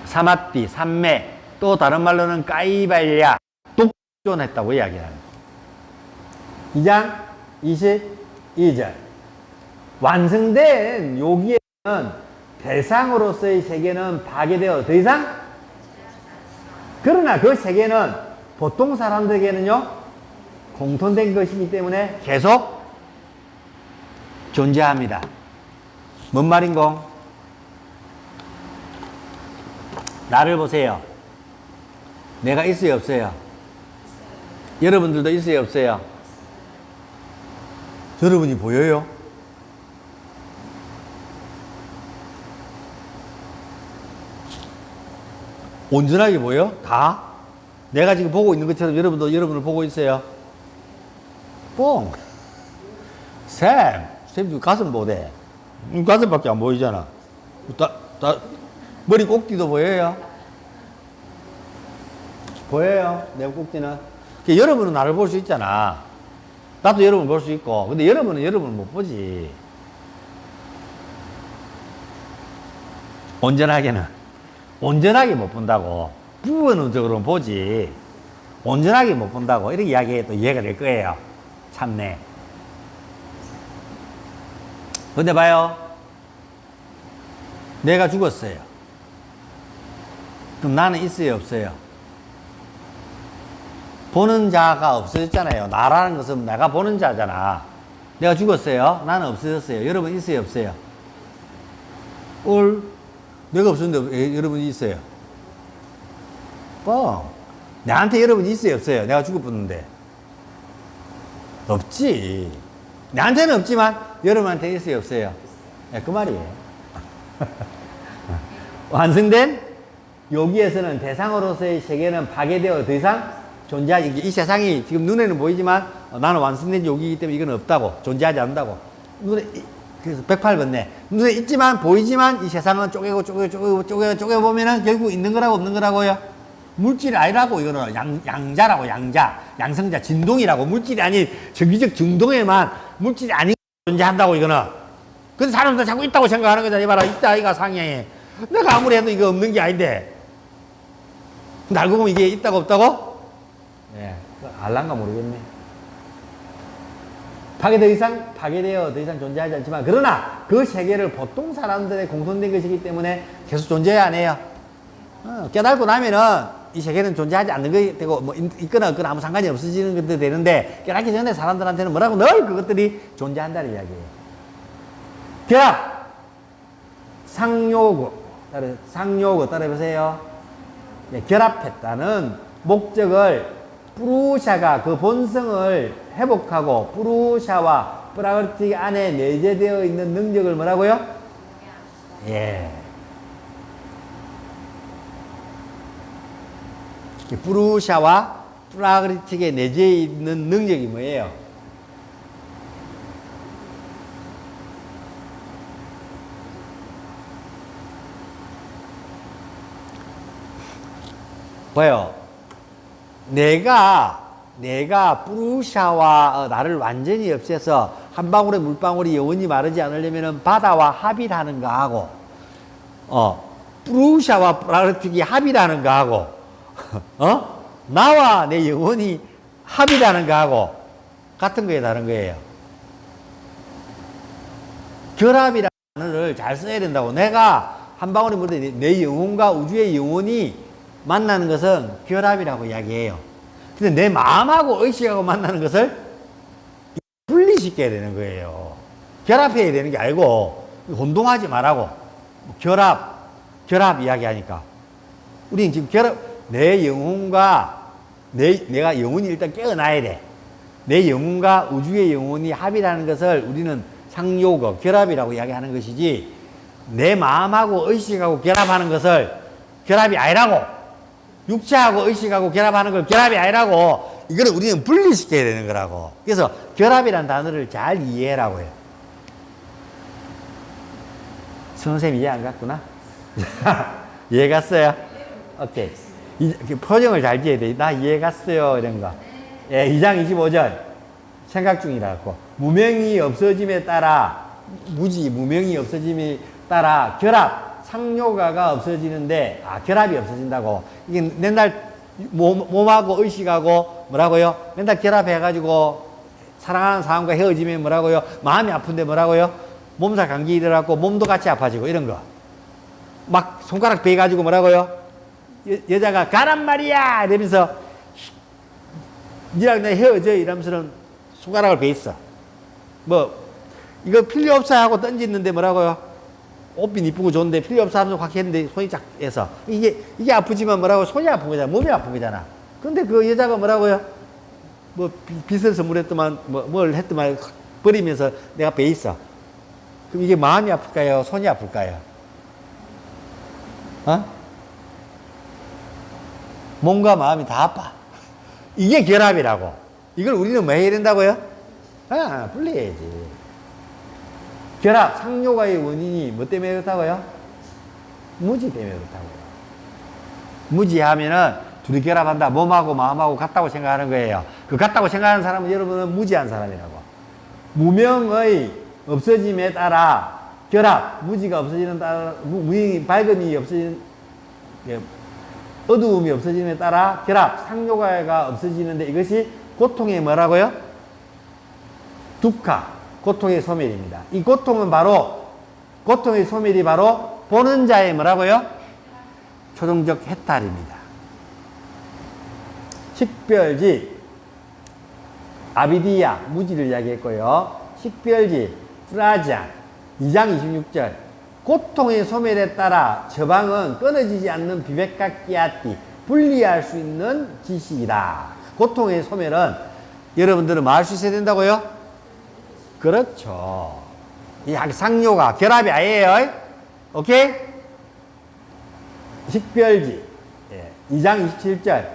사마띠, 삼매, 또 다른 말로는 까이발야, 독존했다고 이야기합니다. 2장 22절. 완성된 요기에는 대상으로서의 세계는 파괴되어 더 이상, 그러나 그 세계는 보통 사람들에게는요 공통된 것이기 때문에 계속 존재합니다. 뭔 말인고? 나를 보세요. 내가 있어요, 없어요? 여러분들도 있어요, 없어요? 여러분이 보여요? 온전하게 보여? 다? 내가 지금 보고 있는 것처럼 여러분도 여러분을 보고 있어요? 뽕! 샘 지금 가슴 못해. 가슴밖에 안 보이잖아. 머리 꼭지도 보여요? 보여요? 내 꼭지는? 여러분은 나를 볼 수 있잖아. 나도 여러분을 볼 수 있고. 근데 여러분은 여러분을 못 보지. 온전하게 못 본다고. 부분적으로는 보지. 온전하게 못 본다고. 이렇게 이야기해도 이해가 될 거예요. 참네. 근데 봐요. 내가 죽었어요. 그럼 나는 있어요, 없어요? 보는 자가 없어졌잖아요. 나라는 것은 내가 보는 자잖아. 내가 죽었어요. 나는 없어졌어요. 여러분 있어요, 없어요? 내가 없었는데 여러분이 있어요? 내한테 여러분이 있어요, 없어요? 내가 죽어버렸는데. 없지. 내한테는 없지만 여러분한테 있어요, 없어요? 그 말이에요. 완성된 여기에서는 대상으로서의 세계는 파괴되어 더 이상 존재하지. 이 세상이 지금 눈에는 보이지만 나는 완성된 여기이기 때문에 이건 없다고. 존재하지 않는다고. 그래서 108번네. 눈에 있지만 보이지만 이 세상은 쪼개고 보면은 결국 있는 거라고 없는 거라고요. 물질이 아니라고. 이거는 양자라고. 양자, 양성자, 진동이라고. 물질이 아닌 정기적 중동에만 물질이 아닌 존재한다고, 이거는. 근데 사람들 자꾸 있다고 생각하는 거잖아. 이봐라, 있다, 이가 상향해. 내가 아무리 해도 이거 없는 게 아닌데. 근데 알고 보면 이게 있다고 없다고? 네. 알란가 모르겠네. 파괴되어 더 이상 존재하지 않지만, 그러나 그 세계를 보통 사람들의 공통된 것이기 때문에 계속 존재해야 안 해요. 깨닫고 나면은 이 세계는 존재하지 않는 게 되고, 뭐, 있거나 없거나 아무 상관이 없어지는 것도 되는데, 깨닫기 전에 사람들한테는 뭐라고 늘 그것들이 존재한다는 이야기예요. 결합! 상요구. 따라해보세요. 네, 결합했다는 목적을 프루샤가 그 본성을 회복하고 프루샤와 프라그르틱 안에 내재되어 있는 능력을 뭐라고요? 예. 프루샤와 프라그르틱에 내재해 있는 능력이 뭐예요? 봐요. 내가 프루샤와 나를 완전히 없애서 한 방울의 물방울이 영원히 마르지 않으려면 바다와 합이라는 거하고, 프루샤와 프라그르틱이 합이라는 거하고, 나와 내 영혼이 합이라는 거하고 같은 거에 다른 거예요. 결합이라는 단어를 잘 써야 된다고. 내가 한 방울의 물에 내 영혼과 우주의 영혼이 만나는 것은 결합이라고 이야기해요. 근데 내 마음하고 의식하고 만나는 것을 분리시켜야 되는 거예요. 결합해야 되는 게 아니고, 혼동하지 말라고. 결합 이야기하니까. 우리는 지금 내 영혼과, 내가 영혼이 일단 깨어나야 돼. 내 영혼과 우주의 영혼이 합이라는 것을 우리는 상요거, 결합이라고 이야기하는 것이지, 내 마음하고 의식하고 결합하는 것을 결합이 아니라고. 육체하고 의식하고 결합하는 걸 결합이 아니라고. 이거는 우리는 분리시켜야 되는 거라고. 그래서 결합이라는 단어를 잘 이해하라고 해요. 선생님 이해 안 갔구나? 이해 갔어요? 오케이. 표정을 잘 지어야 돼. 나 이해 갔어요. 이런 거. 예, 2장 25절. 생각 중이라고. 무명이 없어짐에 따라, 무명이 없어짐에 따라 결합, 상요가가 없어지는데, 결합이 없어진다고. 이게 맨날 몸하고 의식하고 뭐라고요? 맨날 결합해가지고 사랑하는 사람과 헤어지면 뭐라고요? 마음이 아픈데 뭐라고요? 몸살 감기 일어나고 몸도 같이 아파지고 이런 거. 막 손가락 베가지고 뭐라고요? 여자가 가란 말이야! 이러면서 니랑 내 헤어져 이러면서는 손가락을 베있어. 뭐, 이거 필요 없어 하고 던지는데 뭐라고요? 옷빛 이쁘고 좋은데 필요 없어 하면서 확 했는데 손이 쫙 해서 이게 아프지만 뭐라고? 손이 아픈 거잖아. 몸이 아픈 거잖아. 근데 그 여자가 뭐라고요? 뭐 빚을 선물했더만 뭘 했더만 버리면서 내가 배 있어. 그럼 이게 마음이 아플까요? 손이 아플까요? 몸과 마음이 다 아파. 이게 결합이라고. 이걸 우리는 뭐 해야 된다고요? 분리해야지. 결합, 상요가의 원인이 뭐 때문에 그렇다고요? 무지 때문에 그렇다고요. 무지하면은 둘이 결합한다. 몸하고 마음하고 같다고 생각하는 거예요. 그 같다고 생각하는 사람은 여러분은 무지한 사람이라고. 무명의 없어짐에 따라 결합, 무지가 없어지는 따라, 밝음이 없어지는, 어두움이 없어짐에 따라 결합, 상요가가 없어지는데 이것이 고통의 뭐라고요? 두카. 고통의 소멸입니다. 이 고통은 바로, 고통의 소멸이 바로 보는 자의 뭐라고요? 초동적 해탈입니다. 식별지, 아비디아, 무지를 이야기했고요. 식별지, 프라자, 2장 26절. 고통의 소멸에 따라 저방은 끊어지지 않는 비백각 끼아띠, 분리할 수 있는 지식이다. 고통의 소멸은 여러분들은 뭐 할 수 있어야 된다고요? 그렇죠. 이 상요가 결합이 아니에요. 오케이? 식별지. 2장 27절.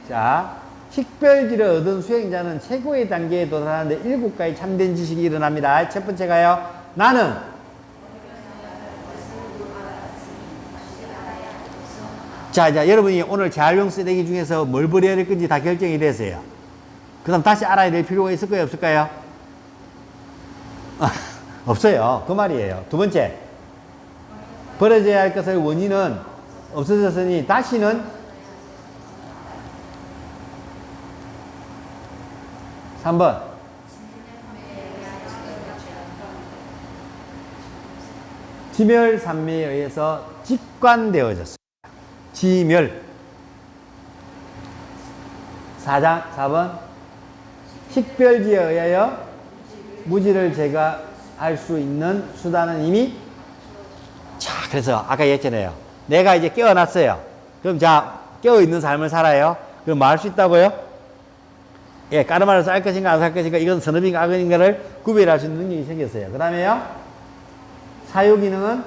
자, 식별지를 얻은 수행자는 최고의 단계에 도달하는데 7가지 참된 지식이 일어납니다. 첫 번째가요. 나는 자, 여러분이 오늘 재활용 쓰레기 중에서 뭘 버려야 될 건지 다 결정이 됐어요. 그 다음 다시 알아야 될 필요가 있을까요? 없을까요? 없어요. 그 말이에요. 두 번째, 버려져야 할 것의 원인은 없어졌으니 다시는 3번 지멸 산매에 의해서 직관되어졌습니다. 지멸. 4번 식별지에 의하여 무지를 제거할 수 있는 수단은 이미. 자, 그래서 아까 얘기했잖아요. 내가 이제 깨어났어요. 그럼 자, 깨어있는 삶을 살아요. 그럼 뭐 할 수 있다고요? 예, 까르마를 쌀 것인가 안 쌀 것인가, 이건 선업인가 악인가를 구별할 수 있는 능력이 생겼어요. 그 다음에요, 사유 기능은,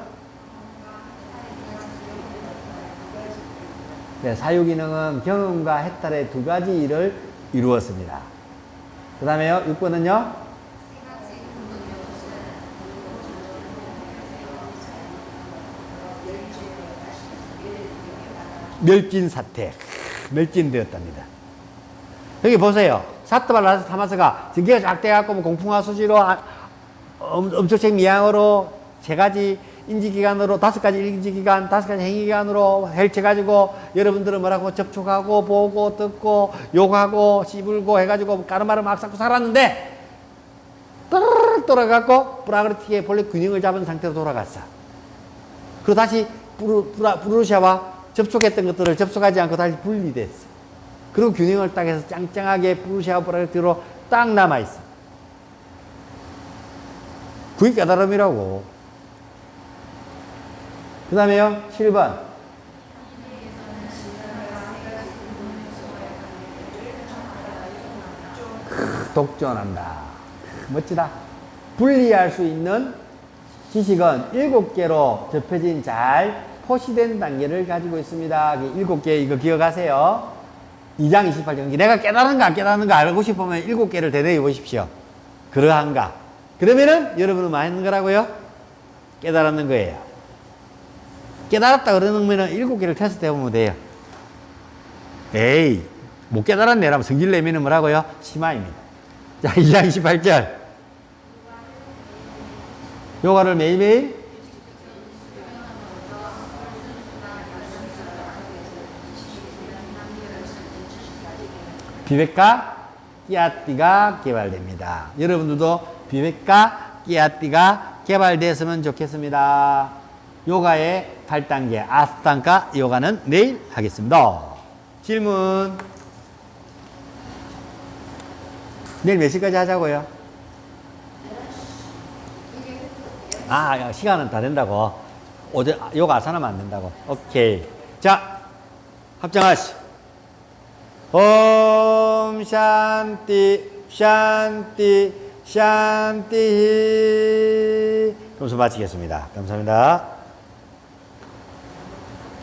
네, 사유 기능은 경험과 해탈의 두 가지 일을 이루었습니다. 그 다음에요, 6번은요, 멸진 사태. 멸진되었답니다. 여기 보세요. 사트발 라스 타마스가 전기가 쫙 돼갖고 뭐 공풍화 수지로 엄청책 미양으로 세 가지 인지기관으로 5가지 인지기관, 5가지 행위기관으로 펼쳐가지고 여러분들은 뭐라고 접촉하고 보고 듣고 욕하고 씹을고 해가지고 까르마를 막 쌓고 살았는데 떠르르 돌아가고 프라그르티의 본래 균형을 잡은 상태로 돌아갔어. 그리고 다시 프루시아와 접촉했던 것들을 접촉하지 않고 다시 분리됐어. 그리고 균형을 딱 해서 짱짱하게 프루시아와 프라그르티로 딱 남아있어. 그게 깨달음이라고. 그 다음에요, 7번. 독존한다. 멋지다. 분리할 수 있는 지식은 7개로 접혀진 잘 포시된 단계를 가지고 있습니다. 7개, 이거 기억하세요. 2장 28절. 내가 깨달은가 안 깨달은가 알고 싶으면 7개를 대대해 보십시오. 그러한가? 그러면은 여러분은 뭐 하는 거라고요? 깨달았는 거예요. 깨달았다 그러면은 7개를 테스트 해보면 돼요. 에이, 못 깨달았네라면 성질 내면은 뭐라고요? 심화입니다. 자, 2장 28절. 요가를 매일매일 비백과 끼아띠가 개발됩니다. 여러분들도 비백과 끼아띠가 개발됐으면 좋겠습니다. 요가의 8단계 아스탄가 요가는 내일 하겠습니다. 질문. 내일 몇 시까지 하자고요? 아, 시간은 다 된다고. 어제 요가 아사나면 안 된다고. 오케이. 자, 합장하시. 옴 샨띠 샨띠 샨띠. 점수 마치겠습니다. 감사합니다.